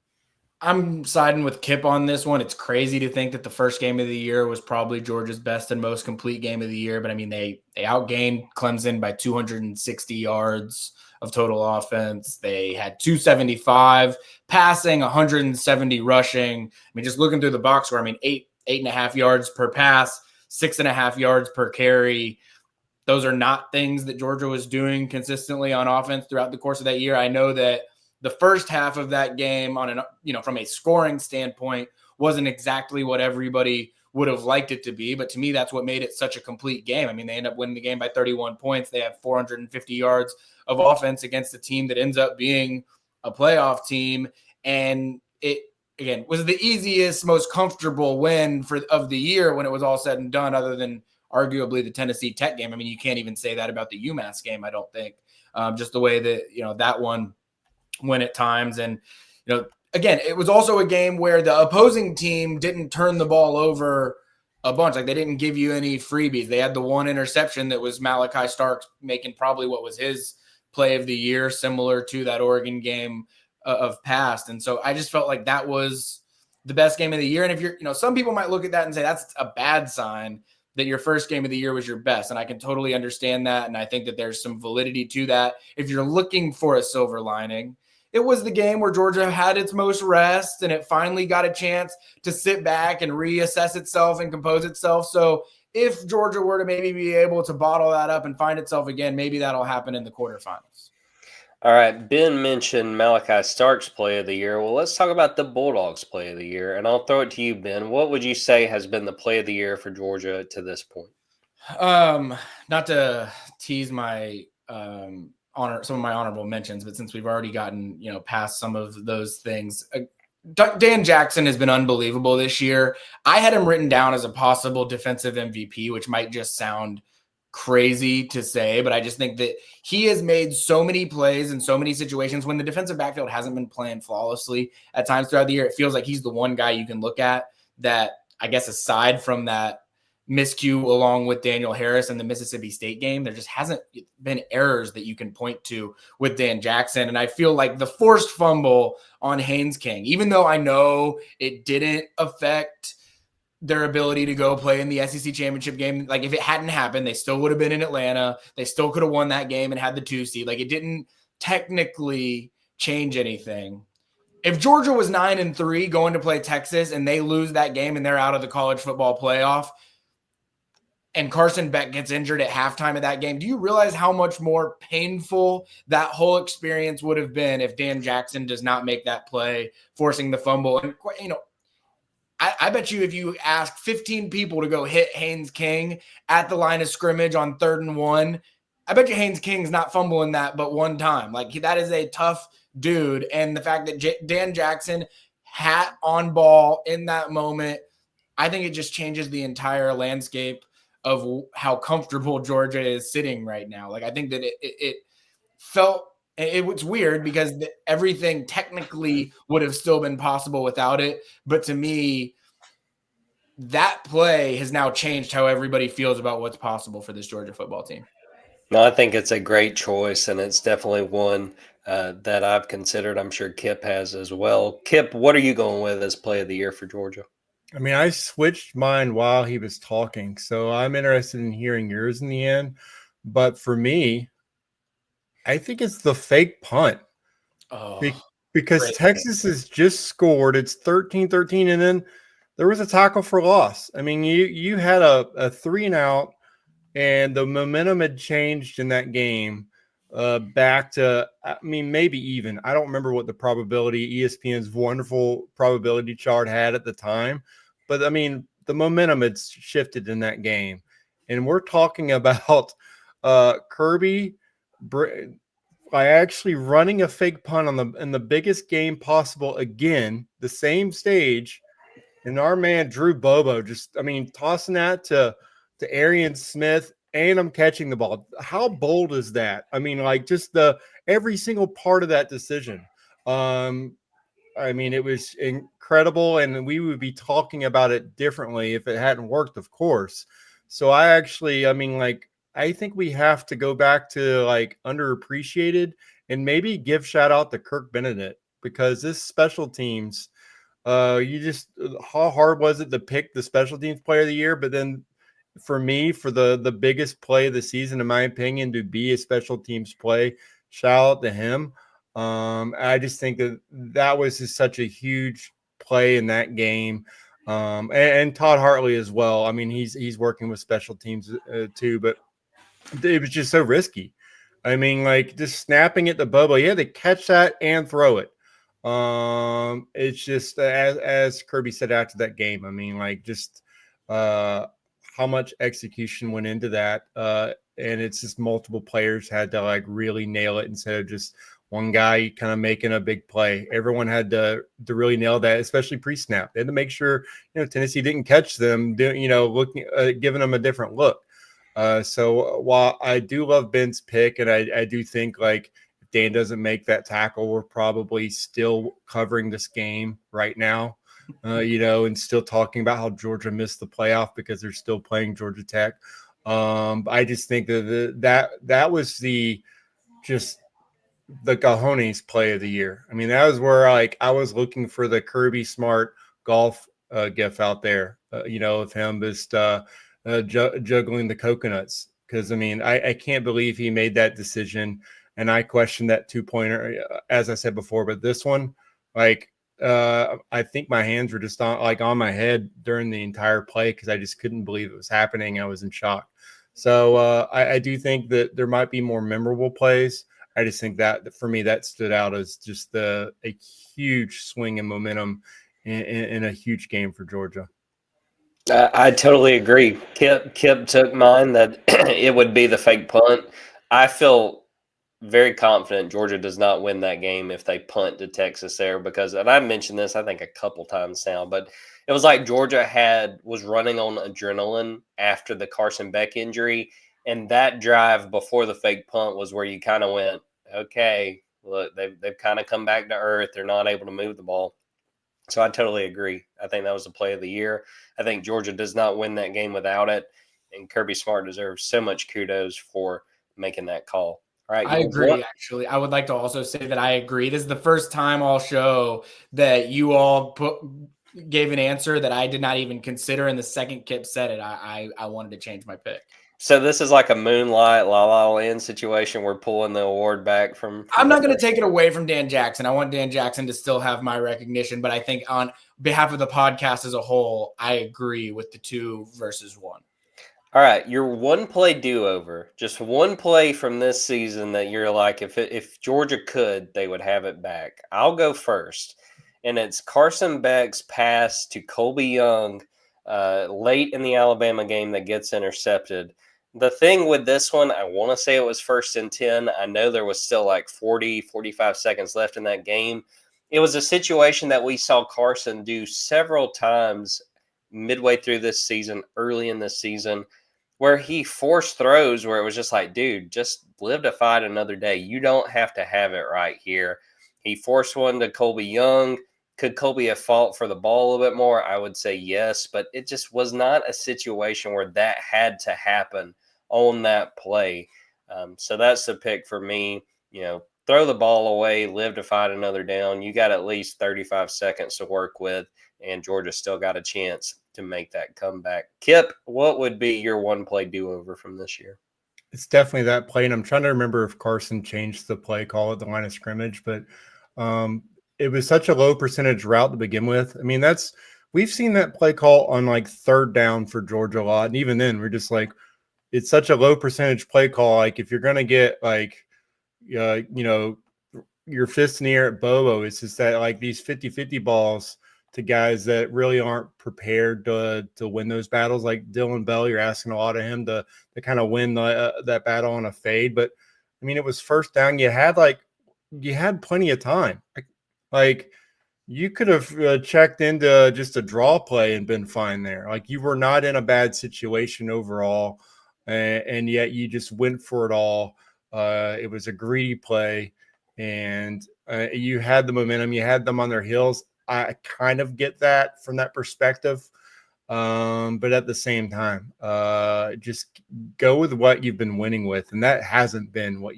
I'm siding with Kipp on this one. It's crazy to think that the first game of the year was probably Georgia's best and most complete game of the year. But they outgained Clemson by 260 yards of total offense. They had 275 passing, 170 rushing. Just looking through the box score, 8.5 yards per pass, 6.5 yards per carry. Those are not things that Georgia was doing consistently on offense throughout the course of that year. I know that the first half of that game from a scoring standpoint wasn't exactly what everybody would have liked it to be. But to me, that's what made it such a complete game. They end up winning the game by 31 points. They have 450 yards of offense against a team that ends up being a playoff team. And it, again, was the easiest, most comfortable win of the year when it was all said and done, other than arguably the Tennessee Tech game. You can't even say that about the UMass game, I don't think. Just the way that, that one went at times. And, again, it was also a game where the opposing team didn't turn the ball over a bunch. Like, they didn't give you any freebies. They had the one interception that was Malachi Starks making probably what was his play of the year, similar to that Oregon game of past. And so I just felt like that was the best game of the year. And if you're, some people might look at that and say that's a bad sign that your first game of the year was your best. And I can totally understand that. And I think that there's some validity to that. If you're looking for a silver lining, it was the game where Georgia had its most rest and it finally got a chance to sit back and reassess itself and compose itself. So if Georgia were to maybe be able to bottle that up and find itself again, maybe that'll happen in the quarterfinals. All right, Ben mentioned Malachi Starks' play of the year. Well, let's talk about the Bulldogs' play of the year, and I'll throw it to you, Ben. What would you say has been the play of the year for Georgia to this point? Not to tease my some of my honorable mentions, but since we've already gotten past some of those things, Dan Jackson has been unbelievable this year. I had him written down as a possible defensive MVP, which might just sound crazy to say, but I just think that he has made so many plays in so many situations when the defensive backfield hasn't been playing flawlessly at times throughout the year. It feels like he's the one guy you can look at that I guess aside from that miscue along with Daniel Harris in the Mississippi State game, there just hasn't been errors that you can point to with Dan Jackson. And I feel like the forced fumble on Haynes King, even though I know it didn't affect their ability to go play in the SEC championship game. Like if it hadn't happened, they still would have been in Atlanta. They still could have won that game and had the 2 seed. Like it didn't technically change anything. If Georgia was 9-3 going to play Texas and they lose that game and they're out of the college football playoff, and Carson Beck gets injured at halftime of that game, do you realize how much more painful that whole experience would have been if Dan Jackson does not make that play, forcing the fumble? And, I bet you if you ask 15 people to go hit Haynes King at the line of scrimmage on 3rd and 1, I bet you Haynes King's not fumbling that but one time. Like that is a tough dude. And the fact that Dan Jackson hat on ball in that moment, I think it just changes the entire landscape of how comfortable Georgia is sitting right now. Like I think that it felt, it was weird because everything technically would have still been possible without it. But to me, that play has now changed how everybody feels about what's possible for this Georgia football team. No, I think it's a great choice, and it's definitely one that I've considered. I'm sure Kipp has as well. Kipp, what are you going with as play of the year for Georgia? I mean, I switched mine while he was talking, so I'm interested in hearing yours in the end. But for me, I think it's the fake punt. Because Texas has just scored. It's 13-13, and then there was a tackle for loss. I mean, you had a 3-and-out, and the momentum had changed in that game back to, I mean, maybe even. I don't remember what the probability, ESPN's wonderful probability chart had at the time. But, I mean, the momentum had shifted in that game. And we're talking about Kirby by actually running a fake punt in the biggest game possible again, the same stage. And our man, Drew Bobo, just, I mean, tossing that to Arian Smith, and I'm catching the ball. How bold is that? I mean, like just every single part of that decision. I mean, it was incredible, and we would be talking about it differently if it hadn't worked, of course. So I think we have to go back to like underappreciated and maybe give shout out to Kirk Benedict, because this special teams, how hard was it to pick the special teams player of the year? But then for me, for the biggest play of the season, in my opinion, to be a special teams play, shout out to him. I just think that was just such a huge play in that game. And Todd Hartley as well. I mean, he's working with special teams too, but it was just so risky. I mean, like just snapping it to Bobo, he had to catch that and throw it. It's just as Kirby said after that game. I mean, like just how much execution went into that, and it's just multiple players had to like really nail it instead of just one guy kind of making a big play. Everyone had to really nail that, especially pre-snap. They had to make sure Tennessee didn't catch them, looking giving them a different look. So while I do love Ben's pick, and I do think like if Dan doesn't make that tackle, we're probably still covering this game right now, and still talking about how Georgia missed the playoff because they're still playing Georgia Tech. I just think that was the cojones play of the year. I mean, that was where I was looking for the Kirby Smart golf gif out there, of him just juggling the coconuts. Because, I mean, I can't believe he made that decision. And I questioned that 2-pointer, as I said before. But this one, I think my hands were just on my head during the entire play because I just couldn't believe it was happening. I was in shock. So I do think that there might be more memorable plays. I just think that for me, that stood out as just a huge swing in momentum in a huge game for Georgia. I totally agree. Kipp took mine that it would be the fake punt. I feel very confident Georgia does not win that game if they punt to Texas there because, and I mentioned this I think a couple times now, but it was like Georgia was running on adrenaline after the Carson Beck injury. And that drive before the fake punt was where you kind of went, okay, look, they've kind of come back to earth. They're not able to move the ball. So I totally agree. I think that was the play of the year. I think Georgia does not win that game without it, and Kirby Smart deserves so much kudos for making that call. All right, I agree, actually. I would like to also say that I agree. This is the first time all show that you all gave an answer that I did not even consider, and the second Kipp said it, I wanted to change my pick. So this is like a Moonlight La La Land situation. We're pulling the award back from I'm not the going to take it away from Dan Jackson. I want Dan Jackson to still have my recognition, but I think on behalf of the podcast as a whole, I agree with the 2 versus 1. All right, your one play do-over, just one play from this season that you're like, if Georgia could, they would have it back. I'll go first, and it's Carson Beck's pass to Colby Young late in the Alabama game that gets intercepted. The thing with this one, I want to say it was 1st and 10. I know there was still like 40, 45 seconds left in that game. It was a situation that we saw Carson do several times midway through this season, early in this season, where he forced throws where it was just like, dude, just live to fight another day. You don't have to have it right here. He forced one to Colby Young. Could Colby have fought for the ball a little bit more? I would say yes, but it just was not a situation where that had to happen on that play. So that's the pick for me. Throw the ball away, live to fight another down. You got at least 35 seconds to work with, and Georgia still got a chance to make that comeback. Kipp, what would be your one play do-over from this year? It's definitely that play, and I'm trying to remember if Carson changed the play call at the line of scrimmage, but it was such a low percentage route to begin with. I mean, we've seen that play call on like 3rd down for Georgia a lot, and even then, we're just like, it's such a low percentage play call. Like if you're gonna get like, your fist in the air at Bobo, it's just that like these 50-50 balls to guys that really aren't prepared to win those battles. Like Dylan Bell, you're asking a lot of him to kind of win that battle on a fade. But I mean, it was 1st down. You had plenty of time. Like you could have checked into just a draw play and been fine there. Like you were not in a bad situation overall, and yet you just went for it all. It was a greedy play, and you had the momentum. You had them on their heels. I kind of get that from that perspective. But at the same time, just go with what you've been winning with. And that hasn't been what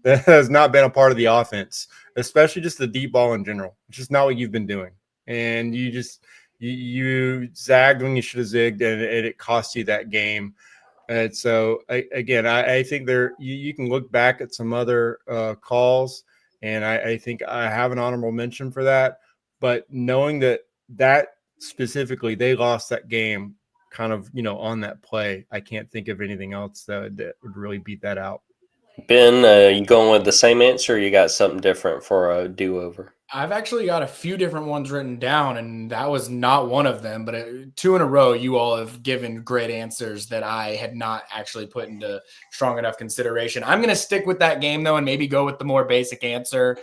that has not been a part of the offense, especially just the deep ball in general. It's just not what you've been doing. And you zagged when you should have zigged, and it cost you that game. And so I think you can look back at some other calls, and I think I have an honorable mention for that. But knowing that specifically, they lost that game kind of, on that play, I can't think of anything else that would really beat that out. Ben, you going with the same answer, or you got something different for a do-over? I've actually got a few different ones written down, and that was not one of them. But 2 in a row, you all have given great answers that I had not actually put into strong enough consideration. I'm going to stick with that game, though, and maybe go with the more basic answer.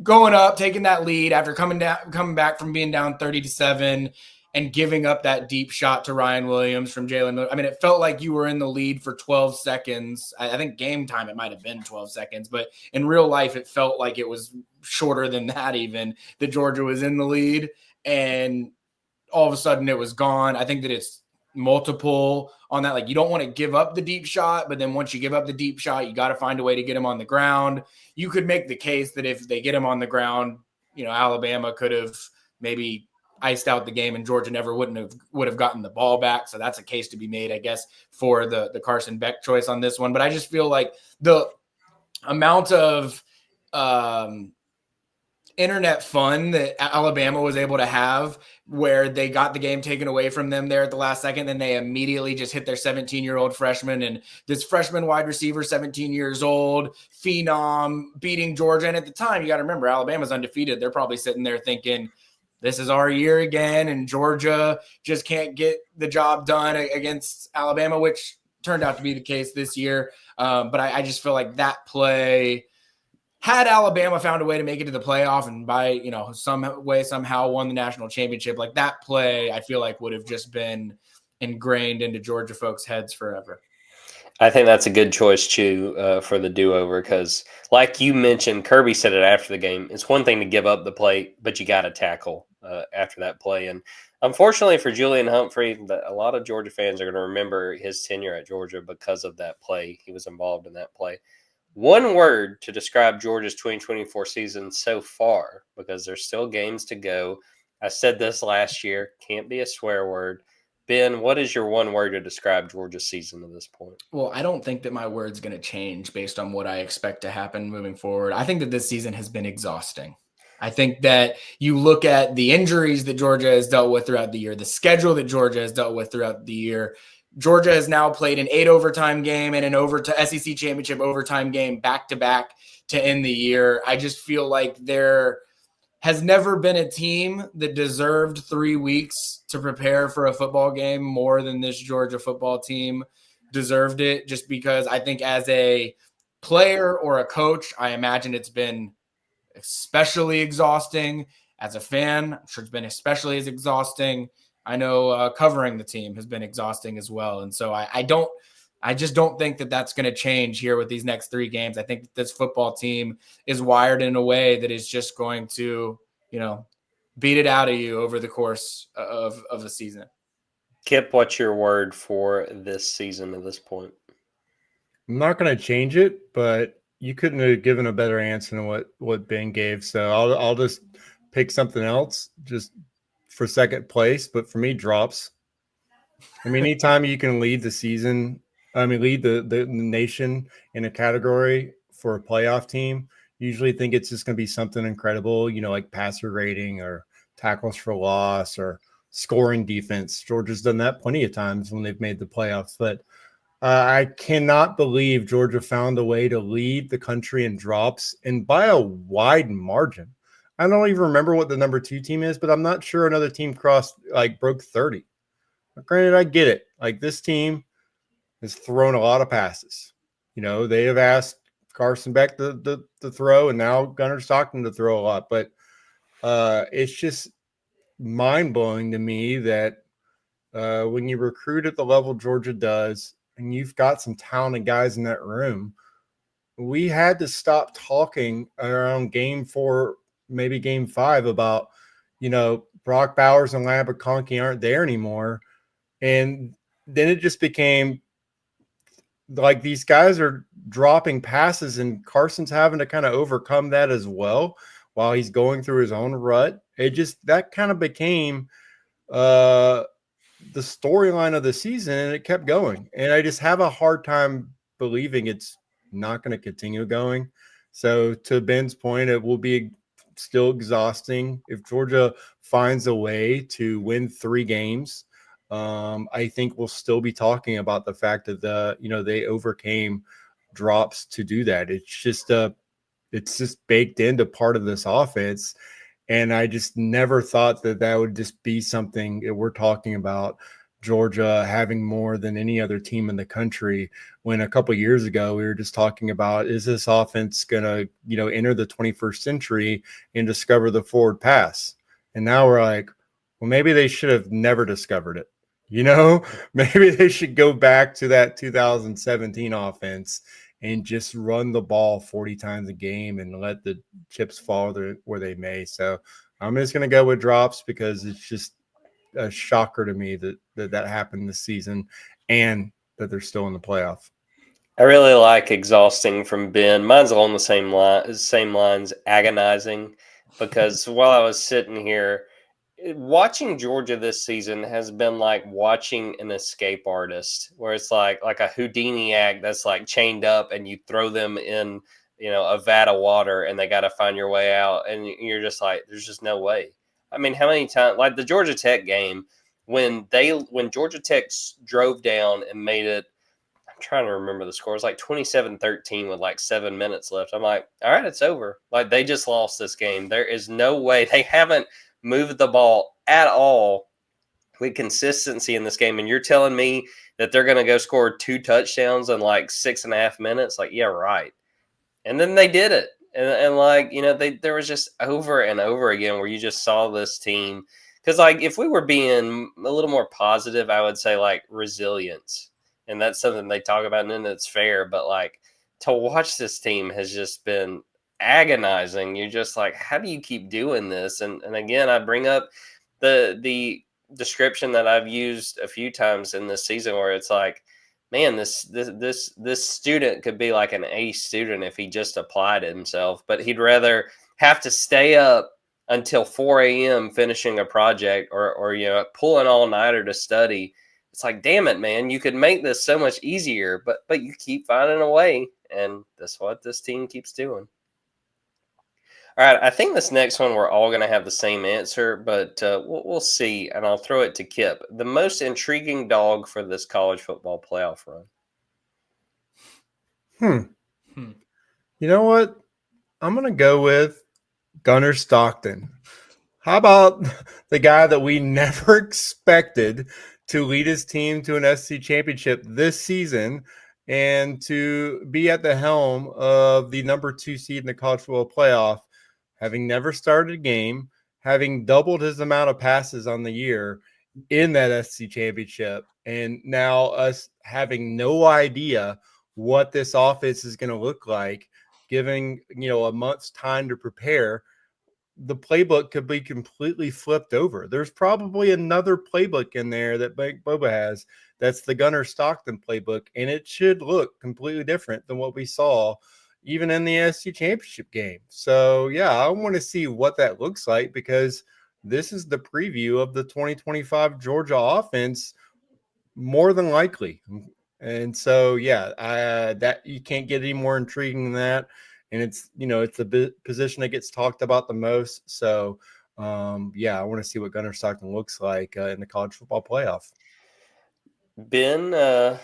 Going up, taking that lead after coming back from being down 30-7 and giving up that deep shot to Ryan Williams from Jalen. I mean, it felt like you were in the lead for 12 seconds. I think game time, it might have been 12 seconds, but in real life, it felt like it was shorter than that even, that Georgia was in the lead. And all of a sudden it was gone. I think that it's multiple on that. Like you don't want to give up the deep shot, but then once you give up the deep shot, you got to find a way to get him on the ground. You could make the case that if they get him on the ground, Alabama could have maybe iced out the game and Georgia never would have gotten the ball back. So that's a case to be made, I guess, for the Carson Beck choice on this one. But I just feel like the amount of internet fun that Alabama was able to have where they got the game taken away from them there at the last second, then they immediately just hit their 17-year-old freshman, and this freshman wide receiver, 17 years old, phenom, beating Georgia. And at the time, you got to remember, Alabama's undefeated. They're probably sitting there thinking, this is our year again, and Georgia just can't get the job done against Alabama, which turned out to be the case this year. But I just feel like that play, had Alabama found a way to make it to the playoff and by, some way, somehow won the national championship, like that play, I feel like would have just been ingrained into Georgia folks' heads forever. I think that's a good choice, too, for the do-over because, like you mentioned, Kirby said it after the game. It's one thing to give up the play, but you got to tackle after that play. And unfortunately for Julian Humphrey, a lot of Georgia fans are going to remember his tenure at Georgia because of that play. He was involved in that play. One word to describe Georgia's 2024 season so far, because there's still games to go. I said this last year, can't be a swear word. Ben, what is your one word to describe Georgia's season at this point? Well, I don't think that my word's going to change based on what I expect to happen moving forward. I think that this season has been exhausting. I think that you look at the injuries that Georgia has dealt with throughout the year, the schedule that Georgia has dealt with throughout the year. Georgia has now played an 8 overtime game and an SEC championship overtime game back to back to end the year. I just feel like there has never been a team that deserved 3 weeks to prepare for a football game more than this Georgia football team deserved it, just because I think as a player or a coach, I imagine it's been especially exhausting. As a fan, I'm sure it's been especially as exhausting. I know covering the team has been exhausting as well. And so I just don't think that that's going to change here with these next 3 games. I think that this football team is wired in a way that is just going to, beat it out of you over the course of the season. Kipp, what's your word for this season at this point? I'm not going to change it, but you couldn't have given a better answer than what Ben gave. So I'll just pick something else just for second place. But for me, drops. I mean, anytime you can lead the season, lead the nation in a category for a playoff team, usually think it's just going to be something incredible, like passer rating or tackles for loss or scoring defense. Georgia's done that plenty of times when they've made the playoffs. But I cannot believe Georgia found a way to lead the country in drops and by a wide margin. I don't even remember what the number 2 team is, but I'm not sure another team broke 30. But granted, I get it. Like, this team has thrown a lot of passes. They have asked Carson Beck to throw, and now Gunnar Stockton to throw a lot. But it's just mind-blowing to me that when you recruit at the level Georgia does, and you've got some talented guys in that room, we had to stop talking around game 4, maybe game 5 about, Brock Bowers and Lab McConkey aren't there anymore. And then it just became like these guys are dropping passes and Carson's having to kind of overcome that as well while he's going through his own rut. That kind of became the storyline of the season, and it kept going. And I just have a hard time believing it's not going to continue going. So to Ben's point, it will be still exhausting. If Georgia finds a way to win 3 games, I think we'll still be talking about the fact that they overcame drops to do that. It's just baked into part of this offense. And I just never thought that would just be something that we're talking about Georgia having more than any other team in the country, when a couple of years ago we were just talking about, is this offense going to, enter the 21st century and discover the forward pass? And now we're like, well, maybe they should have never discovered it. Maybe they should go back to that 2017 offense and just run the ball 40 times a game and let the chips fall where they may. So I'm just going to go with drops because it's just a shocker to me that happened this season and that they're still in the playoff. I really like exhausting from Ben. Mine's along the same lines, agonizing, because while I was sitting here, watching Georgia this season has been like watching an escape artist, where it's like a Houdini act that's like chained up and you throw them in, a vat of water and they got to find your way out. And you're just like, there's just no way. I mean, how many times, like the Georgia Tech game, when Georgia Tech drove down and made it, I'm trying to remember the score. It was like 27-13 with like 7 minutes left. I'm like, all right, it's over. Like, they just lost this game. There is no way. They haven't moved the ball at all with consistency in this game. And you're telling me that they're going to go score 2 touchdowns in like 6.5 minutes? Like, yeah, right. And then they did it. And there was just over and over again where you just saw this team. Because, like, if we were being a little more positive, I would say, like, resilience. and that's something they talk about, and it's fair. But like to watch this team has just been agonizing. You're just like, how do you keep doing this? And again, I bring up the description that I've used a few times in this season, where it's like, man, this student could be like an A student if he just applied himself, but he'd rather have to stay up until 4 a.m. finishing a project or pull an all-nighter to study. It's like, damn it, man, you could make this so much easier, but you keep finding a way, and that's what this team keeps doing. All right, I think this next one we're all going to have the same answer, but we'll see, and I'll throw it to Kipp. The most intriguing dog for this college football playoff run. You know what? I'm going to go with Gunnar Stockton. How about the guy that we never expected to lead his team to an SEC championship this season and to be at the helm of the number 2 seed in the college football playoff, having never started a game, having doubled his amount of passes on the year in that SEC championship, and now us having no idea what this offense is going to look like, giving a month's time to prepare. The playbook could be completely flipped over. There's probably another playbook in there that Boba has. That's the Gunnar Stockton playbook, and it should look completely different than what we saw even in the SC championship game. So yeah, I want to see what that looks like, because this is the preview of the 2025 Georgia offense, more than likely. And so, yeah, that you can't get any more intriguing than that. And it's the position that gets talked about the most. So, yeah, I want to see what Gunnar Stockton looks like in the college football playoff. Ben,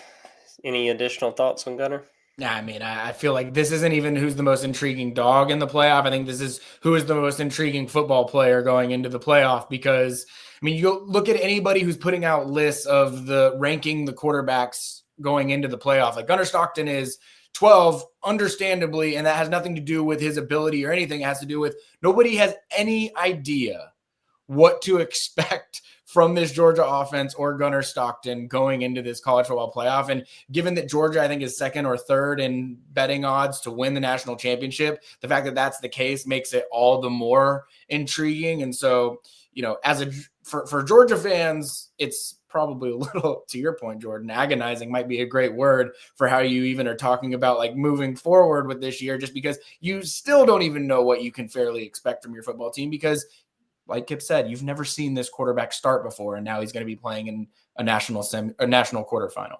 any additional thoughts on Gunnar? Yeah, I mean, I feel like this isn't even who's the most intriguing dog in the playoff. I think this is who is the most intriguing football player going into the playoff, because, I mean, you look at anybody who's putting out lists of ranking the quarterbacks going into the playoff. Like Gunnar Stockton is 12, understandably, and that has nothing to do with his ability or anything. It has to do with nobody has any idea what to expect from this Georgia offense or Gunnar Stockton going into this college football playoff. And given that Georgia, I think, is second or third in betting odds to win the national championship, the fact that that's the case makes it all the more intriguing. And so, for Georgia fans, it's probably a little, to your point, Jordan, agonizing might be a great word for how you even are talking about like moving forward with this year, just because you still don't even know what you can fairly expect from your football team, because like Kipp said, you've never seen this quarterback start before, and now he's going to be playing in a national quarterfinal.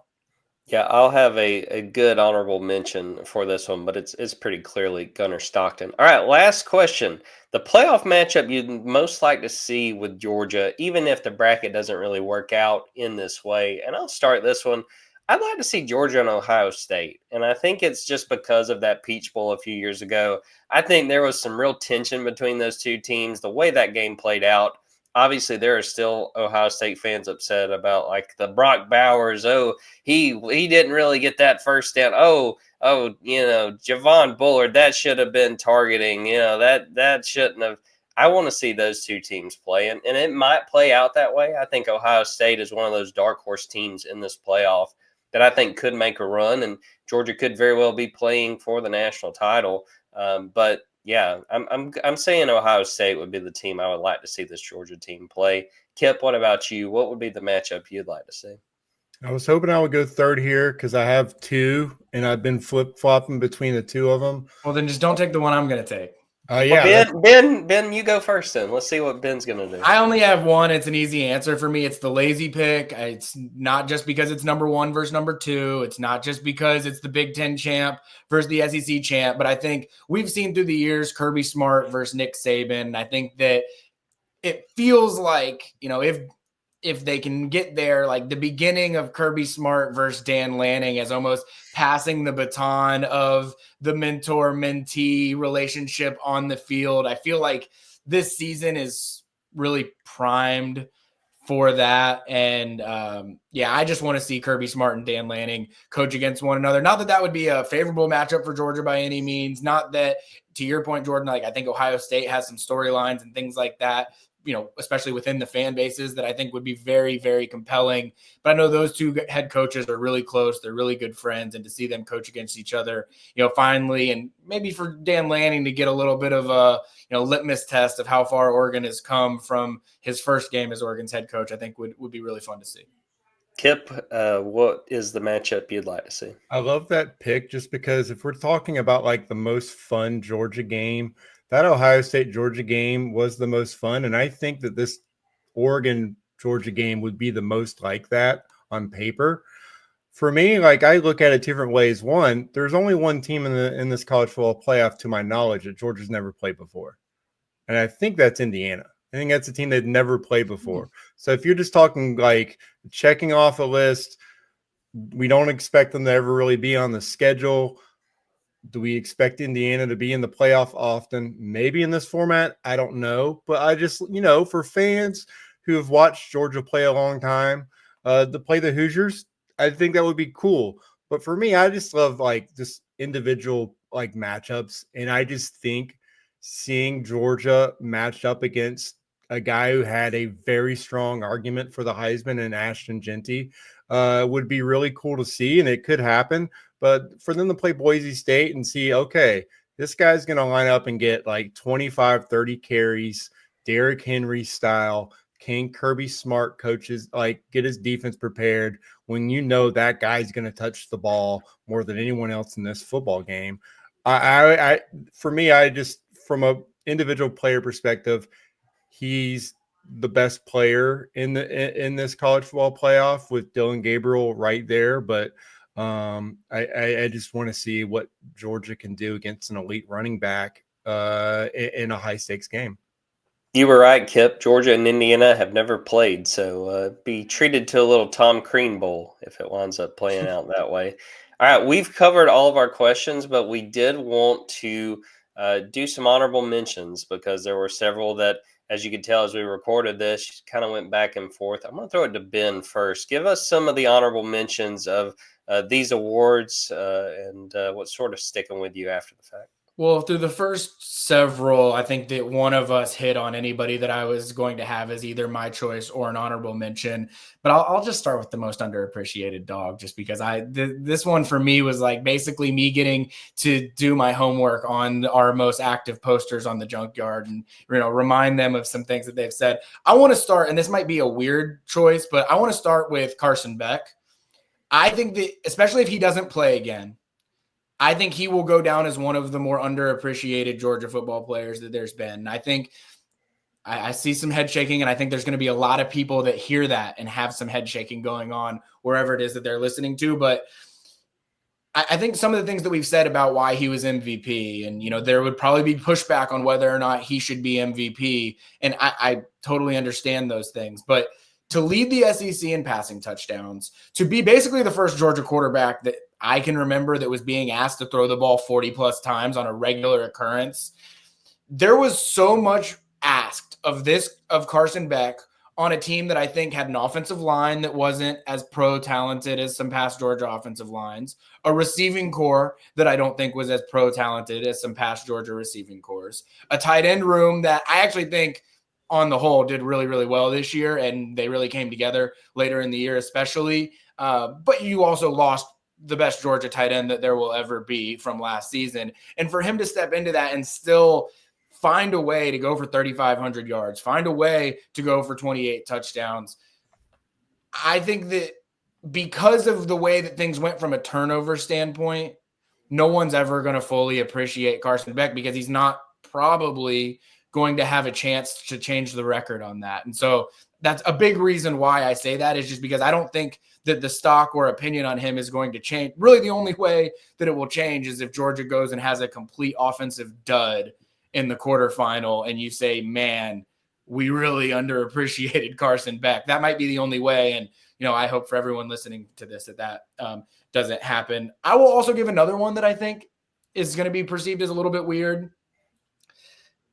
Yeah, I'll have a good honorable mention for this one, but it's pretty clearly Gunnar Stockton. All right, last question. The playoff matchup you'd most like to see with Georgia, even if the bracket doesn't really work out in this way. And I'll start this one. I'd like to see Georgia and Ohio State. And I think it's just because of that Peach Bowl a few years ago. I think there was some real tension between those two teams. The way that game played out, obviously there are still Ohio State fans upset about like the Brock Bowers. Oh, he didn't really get that first down. Oh, Javon Bullard, that should have been targeting. That shouldn't have. I want to see those two teams play, and it might play out that way. I think Ohio State is one of those dark horse teams in this playoff that I think could make a run, and Georgia could very well be playing for the national title. But yeah, I'm saying Ohio State would be the team I would like to see this Georgia team play. Kipp, what about you? What would be the matchup you'd like to see? I was hoping I would go third here because I have two, and I've been flip-flopping between the two of them. Well, then just don't take the one I'm going to take. Yeah, well, Ben, you go first then. Let's see what Ben's going to do. I only have one. It's an easy answer for me. It's the lazy pick. It's not just because it's number 1 versus number 2. It's not just because it's the Big Ten champ versus the SEC champ. But I think we've seen through the years Kirby Smart versus Nick Saban. I think that it feels like, if they can get there, like the beginning of Kirby Smart versus Dan Lanning as almost passing the baton of the mentor-mentee relationship on the field. I feel like this season is really primed for that. And I just want to see Kirby Smart and Dan Lanning coach against one another. Not that that would be a favorable matchup for Georgia by any means. Not that, to your point, Jordan, like I think Ohio State has some storylines and things like that especially within the fan bases, that I think would be very, very compelling. But I know those two head coaches are really close. They're really good friends. And to see them coach against each other, finally, and maybe for Dan Lanning to get a little bit of a, litmus test of how far Oregon has come from his first game as Oregon's head coach, I think would be really fun to see. Kipp, what is the matchup you'd like to see? I love that pick just because if we're talking about like the most fun Georgia game, that Ohio State Georgia game was the most fun. And I think that this Oregon Georgia game would be the most like that on paper. For me, like I look at it different ways. One, there's only one team in this college football playoff, to my knowledge, that Georgia's never played before. And I think that's Indiana. I think that's a team they've never played before. So if you're just talking like checking off a list, we don't expect them to ever really be on the schedule. Do we expect Indiana to be in the playoff often? Maybe in this format. I don't know. But I just, for fans who have watched Georgia play a long time, to play the Hoosiers, I think that would be cool. But for me, I just love like just individual like matchups. And I just think seeing Georgia matched up against a guy who had a very strong argument for the Heisman and Ashton Genty would be really cool to see. And it could happen. But for them to play Boise State and see, okay, this guy's going to line up and get like 25, 30 carries, Derrick Henry style. Can Kirby Smart coaches like get his defense prepared when that guy's going to touch the ball more than anyone else in this football game? For me, I just from a individual player perspective, he's the best player in this college football playoff with Dylan Gabriel right there, but. I just want to see what Georgia can do against an elite running back in a high stakes game. You were right, Kipp. Georgia and Indiana have never played, so be treated to a little Tom Crean Bowl if it winds up playing out that way. All right, we've covered all of our questions, but we did want to do some honorable mentions because there were several that, as you could tell as we recorded this, kind of went back and forth. I'm going to throw it to Ben first. Give us some of the honorable mentions of these awards and what's sort of sticking with you after the fact. Well, through the first several, I think that one of us hit on anybody that I was going to have as either my choice or an honorable mention. But I'll just start with the most underappreciated dog, just because this one for me was like basically me getting to do my homework on our most active posters on the Junkyard and remind them of some things that they've said. I want to start, and this might be a weird choice, but I want to start with Carson Beck. I think that, especially if he doesn't play again, I think he will go down as one of the more underappreciated Georgia football players that there's been. I think I see some head shaking, and I think there's going to be a lot of people that hear that and have some head shaking going on wherever it is that they're listening to. But I think some of the things that we've said about why he was MVP, and, there would probably be pushback on whether or not he should be MVP. And I totally understand those things. But to lead the SEC in passing touchdowns, to be basically the first Georgia quarterback that I can remember that was being asked to throw the ball 40 plus times on a regular occurrence. There was so much asked of Carson Beck on a team that I think had an offensive line that wasn't as pro talented as some past Georgia offensive lines, a receiving core that I don't think was as pro talented as some past Georgia receiving cores, a tight end room that I actually think on the whole did really, really well this year. And they really came together later in the year, especially. But you also lost the best Georgia tight end that there will ever be from last season. And for him to step into that and still find a way to go for 3,500 yards, find a way to go for 28 touchdowns. I think that because of the way that things went from a turnover standpoint, no one's ever going to fully appreciate Carson Beck because he's not probably going to have a chance to change the record on that. And so that's a big reason why I say that is just because I don't think that the stock or opinion on him is going to change. Really, the only way that it will change is if Georgia goes and has a complete offensive dud in the quarterfinal and you say, man, we really underappreciated Carson Beck. That might be the only way. And, I hope for everyone listening to this that doesn't happen. I will also give another one that I think is going to be perceived as a little bit weird.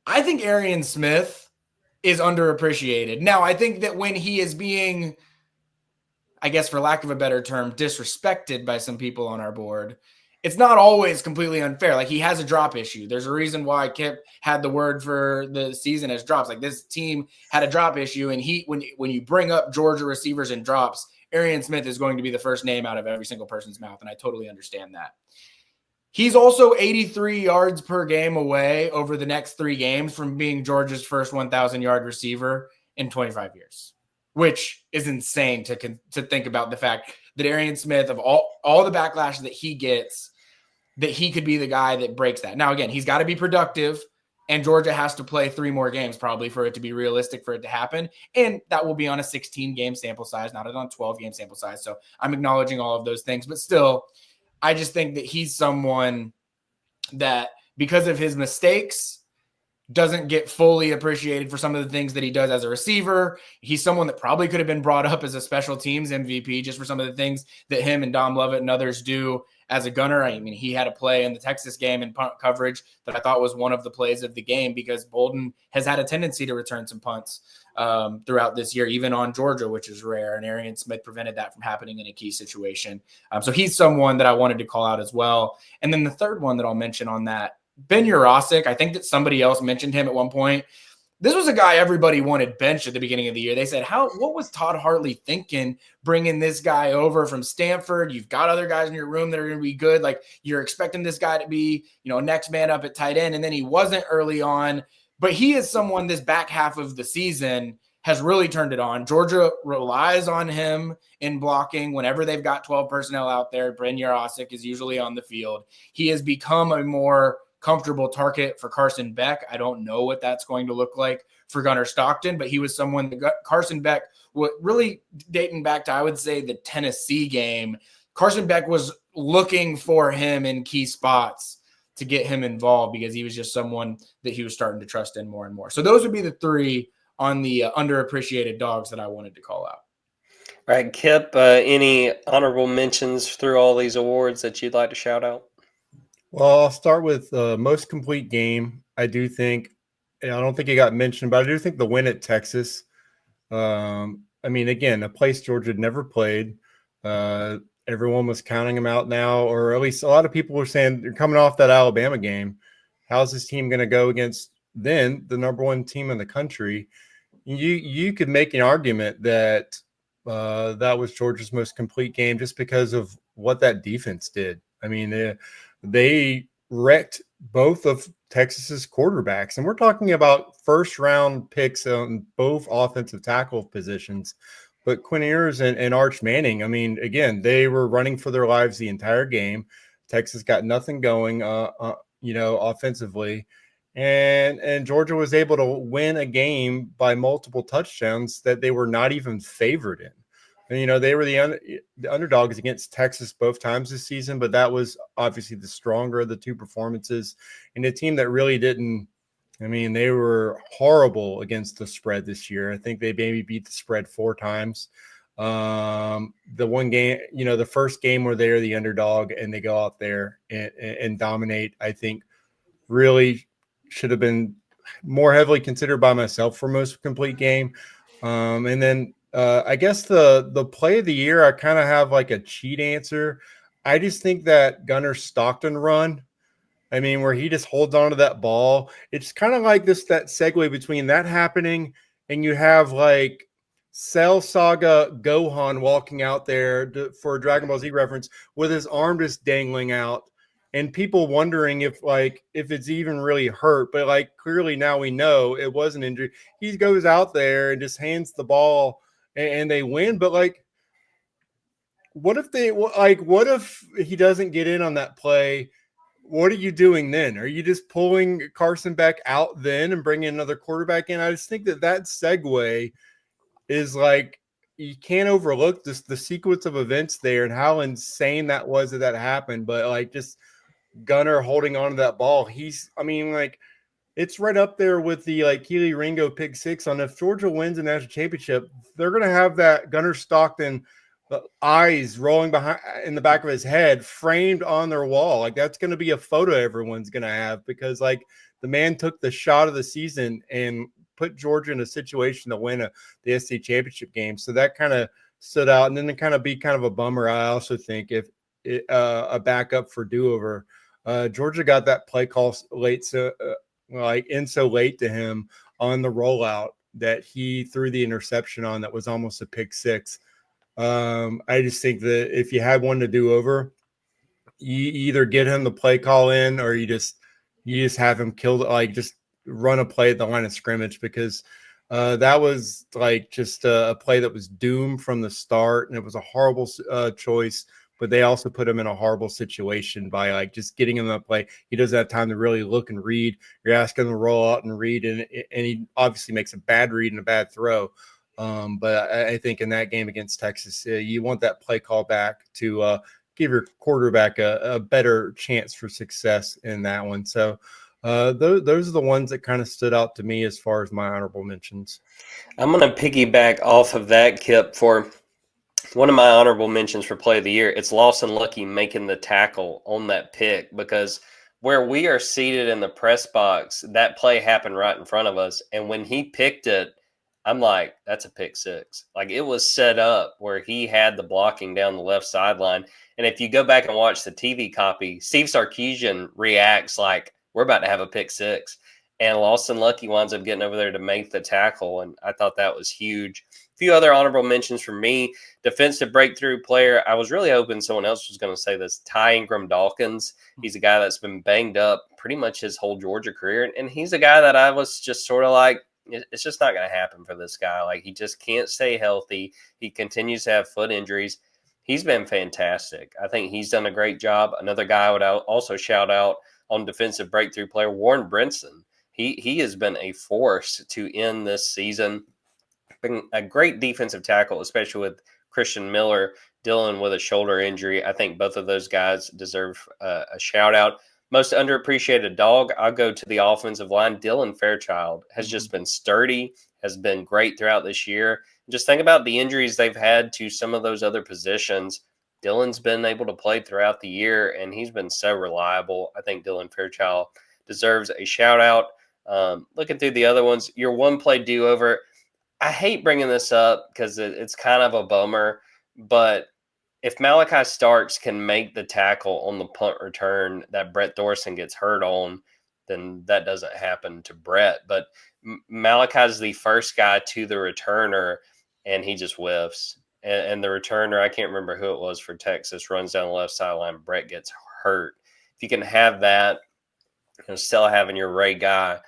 I think Arian Smith is underappreciated. Now, I think that when he is being, I guess for lack of a better term, disrespected by some people on our board, it's not always completely unfair. Like, he has a drop issue. There's a reason why Kipp had the word for the season as drops. Like, this team had a drop issue, and when you bring up Georgia receivers and drops, Arian Smith is going to be the first name out of every single person's mouth, and I totally understand that. He's also 83 yards per game away over the next 3 games from being Georgia's first 1,000-yard receiver in 25 years, which is insane to think about the fact that Arian Smith, of all the backlash that he gets, that he could be the guy that breaks that. Now, again, he's got to be productive, and Georgia has to play 3 more games probably for it to be realistic for it to happen. And that will be on a 16-game sample size, not on a 12-game sample size. So I'm acknowledging all of those things, but still, I just think that he's someone that, because of his mistakes, doesn't get fully appreciated for some of the things that he does as a receiver. He's someone that probably could have been brought up as a special teams MVP just for some of the things that him and Dom Lovett and others do as a gunner. I mean, he had a play in the Texas game in punt coverage that I thought was one of the plays of the game, because Bolden has had a tendency to return some punts throughout this year, even on Georgia, which is rare. And Arian Smith prevented that from happening in a key situation. So he's someone that I wanted to call out as well. And then the third one that I'll mention on that, Ben Urosic, I think that somebody else mentioned him at one point. This was a guy everybody wanted benched at the beginning of the year. They said, what was Todd Hartley thinking bringing this guy over from Stanford? You've got other guys in your room that are going to be good. Like, you're expecting this guy to be, next man up at tight end. And then he wasn't early on, but he is someone this back half of the season has really turned it on. Georgia relies on him in blocking whenever they've got 12 personnel out there. Ben Urosic is usually on the field. He has become a more comfortable target for Carson Beck. I don't know what that's going to look like for Gunnar Stockton, but he was someone that Carson Beck, really dating back to, I would say, the Tennessee game. Carson Beck was looking for him in key spots to get him involved, because he was just someone that he was starting to trust in more and more. So those would be the 3 on the underappreciated dogs that I wanted to call out. All right, Kipp, any honorable mentions through all these awards that you'd like to shout out? Well, I'll start with most complete game. I don't think it got mentioned, but I do think the win at Texas. Again, a place Georgia had never played. Everyone was counting them out now, or at least a lot of people were saying they're coming off that Alabama game. How's this team going to go against then the number 1 team in the country? You could make an argument that that was Georgia's most complete game just because of what that defense did. I mean, they wrecked both of Texas's quarterbacks, and we're talking about first-round picks on both offensive tackle positions. But Quinn Ewers and Arch Manning, I mean, again, they were running for their lives the entire game. Texas got nothing going, offensively, and Georgia was able to win a game by multiple touchdowns that they were not even favored in. And, they were the underdogs against Texas both times this season, but that was obviously the stronger of the 2 performances. And a team that really didn't, they were horrible against the spread this year. I think they maybe beat the spread 4 times. The one game, the first game where they're the underdog and they go out there and dominate, I think really should have been more heavily considered by myself for most complete game. And then I guess the play of the year, I kind of have like a cheat answer. I just think that Gunnar Stockton run, where he just holds on to that ball. It's kind of like that segue between that happening and you have like Cell Saga Gohan walking out there for a Dragon Ball Z reference with his arm just dangling out. And people wondering if it's even really hurt, but like clearly now we know it was an injury. He goes out there and just hands the ball and they win. But like, what if he doesn't get in on that play? What are you doing then? Are you just pulling Carson Beck out then and bringing another quarterback in? I just think that segue is like, you can't overlook the sequence of events there and how insane that was that happened. But like, just Gunnar holding on to that ball, it's right up there with the like Keely Ringo pick 6 on. If Georgia wins the national championship, they're going to have that Gunnar Stockton eyes rolling behind in the back of his head framed on their wall. Like, that's going to be a photo everyone's going to have, because like the man took the shot of the season and put Georgia in a situation to win the SC championship game. So that kind of stood out. And then to kind of be kind of a bummer, I also think if a backup for do-over. Georgia got that play call late, so late to him on the rollout that he threw the interception on that was almost a pick six. I just think that if you had one to do over, you either get him the play call in or you just have him killed, like just run a play at the line of scrimmage, because that was like just a play that was doomed from the start, and it was a horrible choice. But they also put him in a horrible situation by like just getting him that play. He doesn't have time to really look and read. You're asking him to roll out and read, and he obviously makes a bad read and a bad throw. But I think in that game against Texas, you want that play call back to give your quarterback a better chance for success in that one. So those are the ones that kind of stood out to me as far as my honorable mentions. I'm going to piggyback off of that, Kip, for one of my honorable mentions for play of the year. It's Lawson Lucky making the tackle on that pick, because where we are seated in the press box, that play happened right in front of us. And when he picked it, I'm like, that's a pick six. Like, it was set up where he had the blocking down the left sideline. And if you go back and watch the TV copy, Steve Sarkisian reacts like, we're about to have a pick six. And Lawson Lucky winds up getting over there to make the tackle. And I thought that was huge. A few other honorable mentions for me. Defensive breakthrough player. I was really hoping someone else was going to say this. Ty Ingram Dawkins. He's a guy that's been banged up pretty much his whole Georgia career. And he's a guy that I was just sort of like, it's just not going to happen for this guy. Like, he just can't stay healthy. He continues to have foot injuries. He's been fantastic. I think he's done a great job. Another guy I would also shout out on defensive breakthrough player, Warren Brinson. He has been a force to end this season. Been a great defensive tackle, especially with Christian Miller dealing with a shoulder injury. I think both of those guys deserve a shout out. Most underappreciated dog, I'll go to the offensive line. Dylan Fairchild has just been sturdy, has been great throughout this year. Just think about the injuries they've had to some of those other positions. Dylan's been able to play throughout the year, and he's been so reliable. I think Dylan Fairchild deserves a shout out. Looking through the other ones, your one play do-over. I hate bringing this up because it's kind of a bummer, but if Malachi Starks can make the tackle on the punt return that Brett Thorson gets hurt on, then that doesn't happen to Brett. But Malachi's the first guy to the returner, and he just whiffs. And the returner, I can't remember who it was for Texas, runs down the left sideline. Brett gets hurt. If you can have that, still having your Ray Guy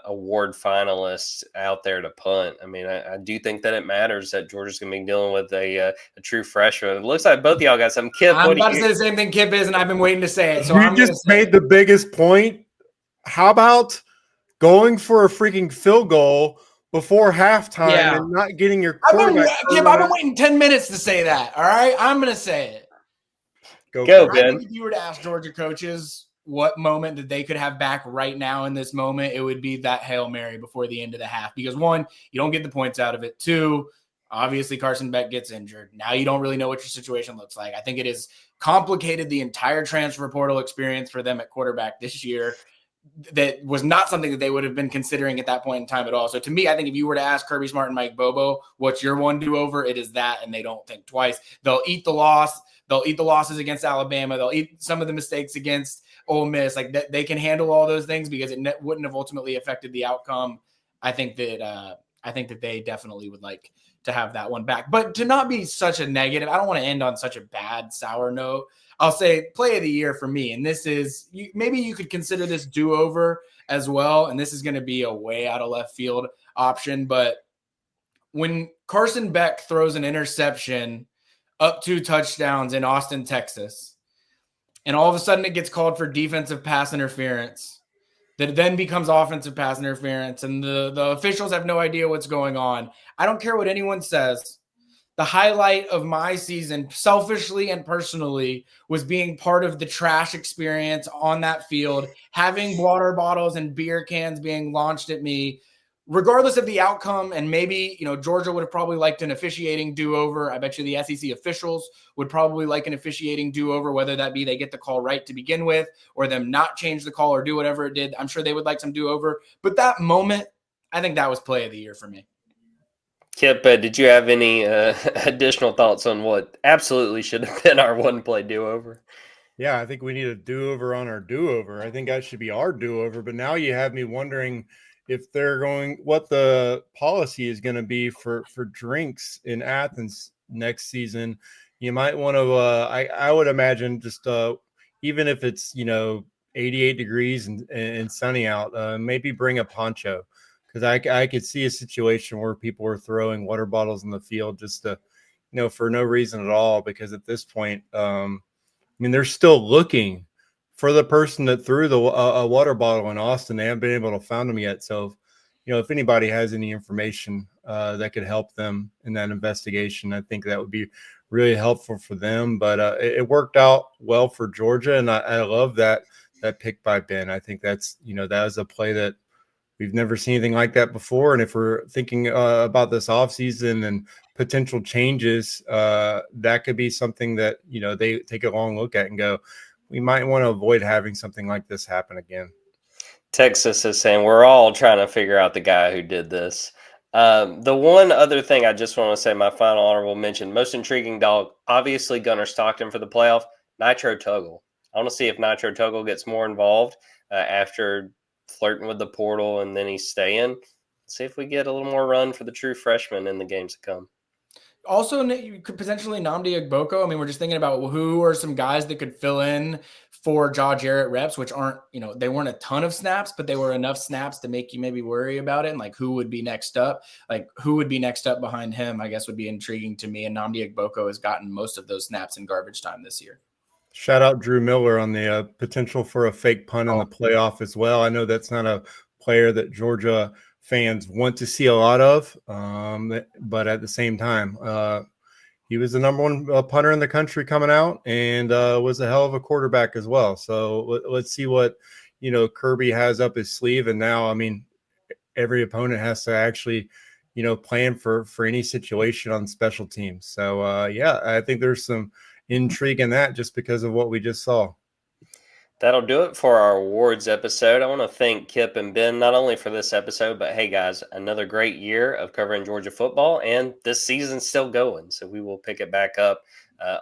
award finalists out there to punt. I mean, I do think that it matters that Georgia's going to be dealing with a true freshman. It looks like both of y'all got some. Kip, I'm about to say the same thing Kip is, and I've been waiting to say it. So you just made the biggest point. How about going for a freaking field goal before halftime and not getting your quarterback? Kip, I've been waiting 10 minutes to say that. All right, I'm going to say it. Go, Ben. I think if you were to ask Georgia coaches what moment that they could have back right now in this moment, it would be that Hail Mary before the end of the half. Because one, you don't get the points out of it. Two, obviously Carson Beck gets injured. Now you don't really know what your situation looks like. I think it has complicated the entire transfer portal experience for them at quarterback this year. That was not something that they would have been considering at that point in time at all. So to me, I think if you were to ask Kirby Smart and Mike Bobo, what's your one do-over, it is that, and they don't think twice. They'll eat the loss. They'll eat the losses against Alabama. They'll eat some of the mistakes against Ole Miss. Like that, they can handle all those things because it wouldn't have ultimately affected the outcome. I think that they definitely would like to have that one back. But to not be such a negative, I don't want to end on such a bad, sour note. I'll say play of the year for me. And this is, maybe you could consider this do-over as well. And this is going to be a way out of left field option. But when Carson Beck throws an interception up 2 touchdowns in Austin, Texas, and all of a sudden it gets called for defensive pass interference, that then becomes offensive pass interference, and the officials have no idea what's going on. I don't care what anyone says. The highlight of my season, selfishly and personally, was being part of the trash experience on that field, having water bottles and beer cans being launched at me, regardless of the outcome. And maybe, Georgia would have probably liked an officiating do-over. I bet you the SEC officials would probably like an officiating do-over, whether that be they get the call right to begin with or them not change the call or do whatever it did. I'm sure they would like some do-over. But that moment, I think that was play of the year for me. Kip, did you have any additional thoughts on what absolutely should have been our one-play do-over? Yeah, I think we need a do-over on our do-over. I think that should be our do-over. But now you have me wondering if they're what the policy is going to be for drinks in Athens next season. You might want to. I would imagine just even if it's 88 degrees and sunny out, maybe bring a poncho, because I could see a situation where people are throwing water bottles in the field just to for no reason at all. Because at this point, I mean, they're still looking for the person that threw the a water bottle in Austin. They haven't been able to find them yet. So, if anybody has any information that could help them in that investigation, I think that would be really helpful for them. But it worked out well for Georgia, and I love that pick by Ben. I think that's that was a play that we've never seen anything like that before. And if we're thinking about this offseason and potential changes, that could be something that, they take a long look at and go, we might want to avoid having something like this happen again. Texas is saying we're all trying to figure out the guy who did this. The one other thing I just want to say, my final honorable mention, most intriguing dog, obviously Gunnar Stockton for the playoff, Nitro Tuggle. I want to see if Nitro Tuggle gets more involved after flirting with the portal and then he's staying. See if we get a little more run for the true freshman in the games to come. Also, you could potentially Nnamdi Agboko. I mean, we're just thinking about who are some guys that could fill in for Jaw Jarrett reps, which aren't, they weren't a ton of snaps, but they were enough snaps to make you maybe worry about it. And like, who would be next up? Like, who would be next up behind him, I guess, would be intriguing to me. And Nnamdi Agboko has gotten most of those snaps in garbage time this year. Shout out Drew Miller on the potential for a fake punt in the playoff as well. I know that's not a player that Georgia fans want to see a lot of, but at the same time, he was the number one punter in the country coming out, and was a hell of a quarterback as well. So let's see what Kirby has up his sleeve. And now, I mean, every opponent has to actually plan for any situation on special teams. So yeah, I think there's some intrigue in that just because of what we just saw. That'll do it for our awards episode. I want to thank Kip and Ben not only for this episode, but hey guys, another great year of covering Georgia football, and this season's still going. So we will pick it back up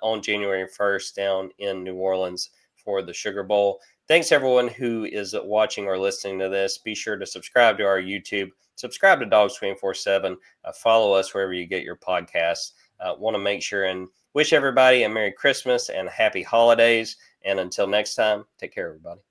on January 1st down in New Orleans for the Sugar Bowl. Thanks everyone who is watching or listening to this. Be sure to subscribe to our YouTube, subscribe to Dogs 24/7, follow us wherever you get your podcasts. Want to make sure and wish everybody a Merry Christmas and Happy Holidays. And until next time, take care, everybody.